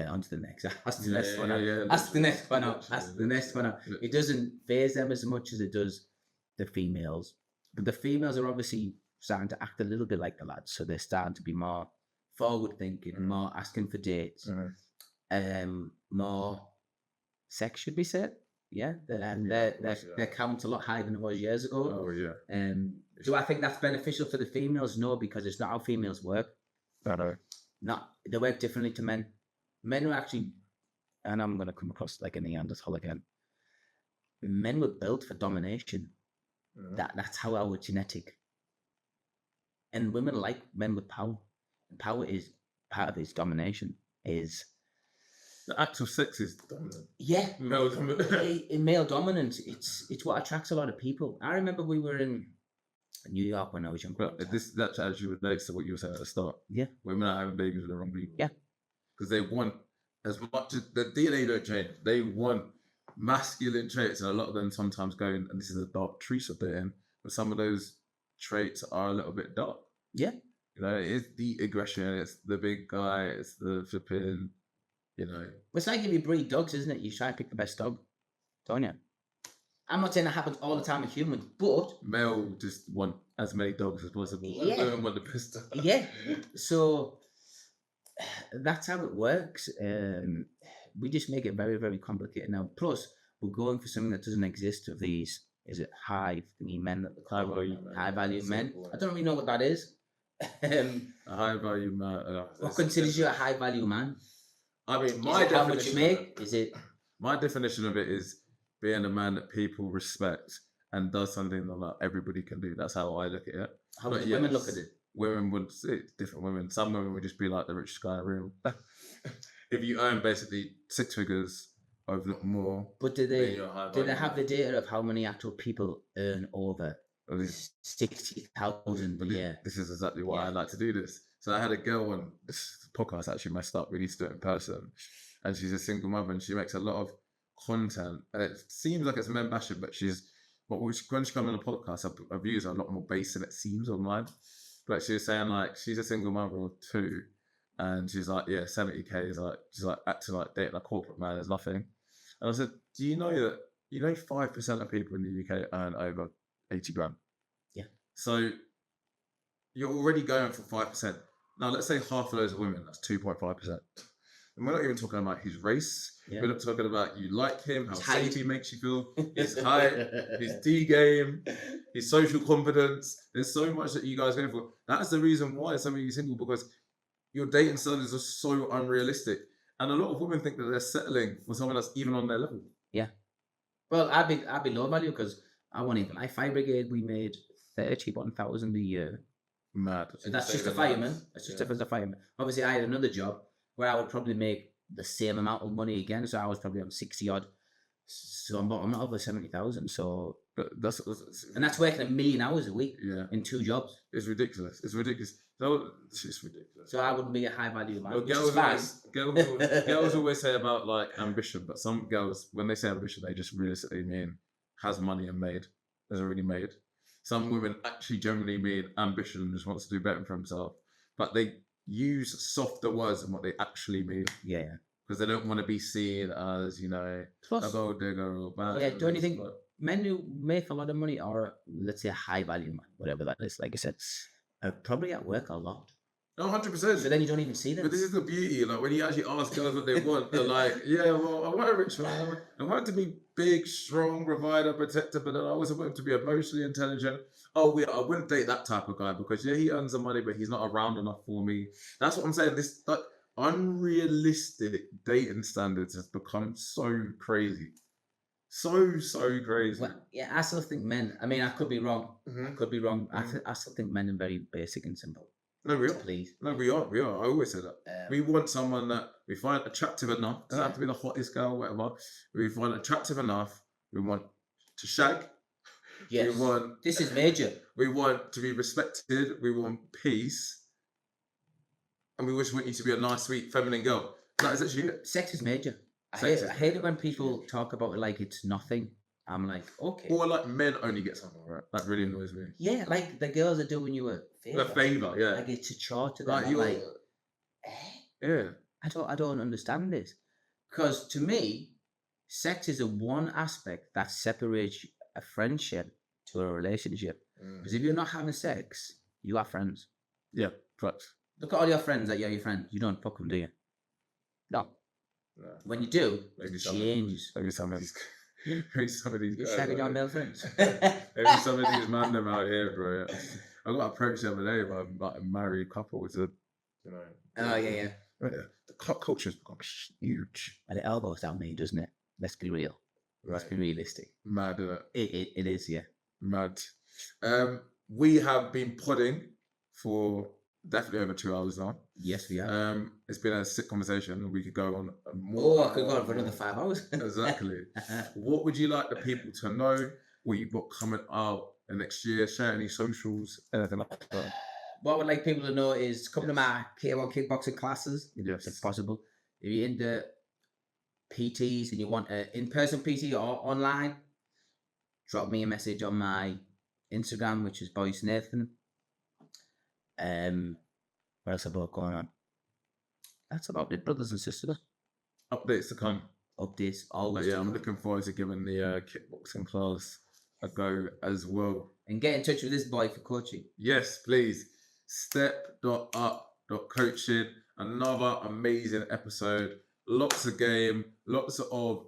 on to the next. Ask the next one out. Ask the next one out. Ask the next one out. It doesn't faze them as much as it does the females. But the females are obviously starting to act a little bit like the lads, so they're starting to be more forward thinking, more asking for dates, more sex, should be said. Yeah, their count's a lot higher than it was years ago. Oh yeah. Do I think that's beneficial for the females? No, because it's not how females work. I know. They work differently to men. Men are actually, and I'm going to come across like a Neanderthal again. Men were built for domination. That's how our genetic. And women like men with power. And power is part of his domination. Is the act of sex is dominant. Yeah, male dominant. In male dominance, it's what attracts a lot of people. I remember we were in New York when I was young. Well, that actually relates to what you were saying at the start. Yeah, women are having babies with the wrong people. Yeah, because they want as much as the DNA don't change. They want masculine traits, and a lot of them sometimes go in, and this is a dark truth of it, but some of those traits are a little bit dark. Yeah, it's the aggression, it's the big guy, it's the flipping. It's like if you breed dogs, isn't it? You try to pick the best dog, don't you? I'm not saying that happens all the time with humans, but male just want as many dogs as possible. Yeah, women want the best dog. Yeah, so that's how it works. We just make it very, very complicated now. Plus, we're going for something that doesn't exist of these. Is it high men? High value men. I don't really know what that is. A high value man. What considers you a high value man? I mean, how much you make? Is it? My definition of it is being a man that people respect and does something that not everybody can do. That's how I look at it. How do women look at it? Women would see it, different women. Some women would just be like the richest guy in the room. If you earn basically 6 figures, over more. But do they have the data of how many actual people earn over 60,000 a year? This is exactly why I like to do this. So I had a girl on this podcast actually messed up. We need to do it in person. And she's a single mother and she makes a lot of content. And it seems like it's men bashing, but when she comes on the podcast, her views are a lot more base than it seems online. But she was saying like she's a single mother of 2, and she's like, 70k is like she's like acting like dating a corporate man is nothing. And I said, do you know that 5% of people in the UK earn over 80 grand? So you're already going for 5%. Now, let's say half of those are women. That's 2.5%. And we're not even talking about his race. Yeah. We're not talking about you like him, how His safe height. he makes you feel, his height, his D game, his social confidence. There's so much that you guys go for. That's the reason why some of you single, because your dating standards are so unrealistic. And a lot of women think that they're settling for someone that's even on their level. Yeah. Well, I'd be low value because I won't even. My fire brigade, we made 31,000 a year. Mad. So that's just a fireman. That's just as a fireman. Obviously, I had another job where I would probably make the same amount of money again. So I was probably on 60 odd. So I'm not over 70,000. So that's working 1 million hours a week. Yeah. In 2 jobs. It's ridiculous. It's ridiculous. It's ridiculous. So I wouldn't be a high value man. Well, girls always say about like ambition, but some girls, when they say ambition, they just realistically mean has money and made. Doesn't really made. Some women actually generally mean ambition and just wants to do better for himself, but they use softer words than what they actually mean. Yeah. Because they don't want to be seen as, you know, a gold digger or bad. Yeah. Do anything. Men who make a lot of money, or let's say a high value man, whatever that is, like I said, are probably at work a lot. No, 100%. So then you don't even see them. But this is the beauty. Like when you actually ask girls what they want, they're like, "Yeah, well, I want a rich man. I want to be big, strong, provider, protector, but then I also want him to be emotionally intelligent. Oh, yeah, I wouldn't date that type of guy because he earns the money, but he's not around enough for me." That's what I'm saying. This like unrealistic dating standards has become so crazy. So crazy. Well, yeah, I still think men. I mean, I could be wrong. I could be wrong. I still think men are very basic and simple. No, we are. Please. No, we are. I always say that. We want someone that we find attractive enough. Doesn't have to be the hottest girl, whatever. We find attractive enough. We want to shag. Yes. This is major. We want to be respected. We want peace. And we just want you to be a nice, sweet, feminine girl. That is actually it. Sex is major. I hate it when people talk about it like it's nothing. I'm like, okay. Or like men only get something, right? That really annoys me. Yeah, like the girls are doing you a favor. A favor, yeah. Like it's a chore to them. Yeah. I don't understand this. Because to me, sex is the one aspect that separates a friendship to a relationship. Because if you're not having sex, you are friends. Yeah, correct. Look at all your friends that you're your friends. You don't fuck them, do you? No. When you do, it changes. Maybe some of these You're shagging your male friends. Maybe some of these man them out here, bro. I got approached the other day by a married couple with a, you know. Oh yeah. The culture's become huge. And it elbows down me, doesn't it? Let's be real. Right. Let's be realistic. Mad, isn't it? It is, yeah. Mad. We have been podding for definitely over 2 hours now. Yes, we have. It's been a sick conversation. We could go on more. I could go on for another 5 hours. Exactly. What would you like the people to know? What you've got coming out the next year? Share any socials, anything like that. What I would like people to know is come to my K1 kickboxing classes, if possible. If you're into PTs and you want an in-person PT or online, drop me a message on my Instagram, which is Boyce Nathan. What else about going on? That's about it, brothers and sisters. Updates to come. Updates always. Yeah, I'm looking forward to giving the kickboxing class a go as well. And get in touch with this boy for coaching. Yes, please. Step.up.coaching. Another amazing episode. Lots of game. Lots of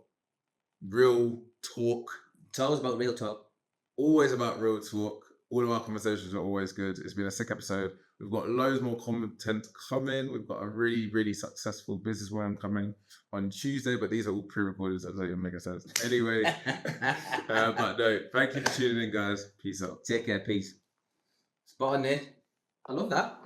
real talk. It's always about real talk. Always about real talk. All of our conversations are always good. It's been a sick episode. We've got loads more content coming. We've got a really, really successful businesswoman coming on Tuesday, but these are all pre-recorded, so that doesn't even make sense. Anyway, but no, thank you for tuning in, guys. Peace out. Take care. Peace. Spot on, Nate. I love that.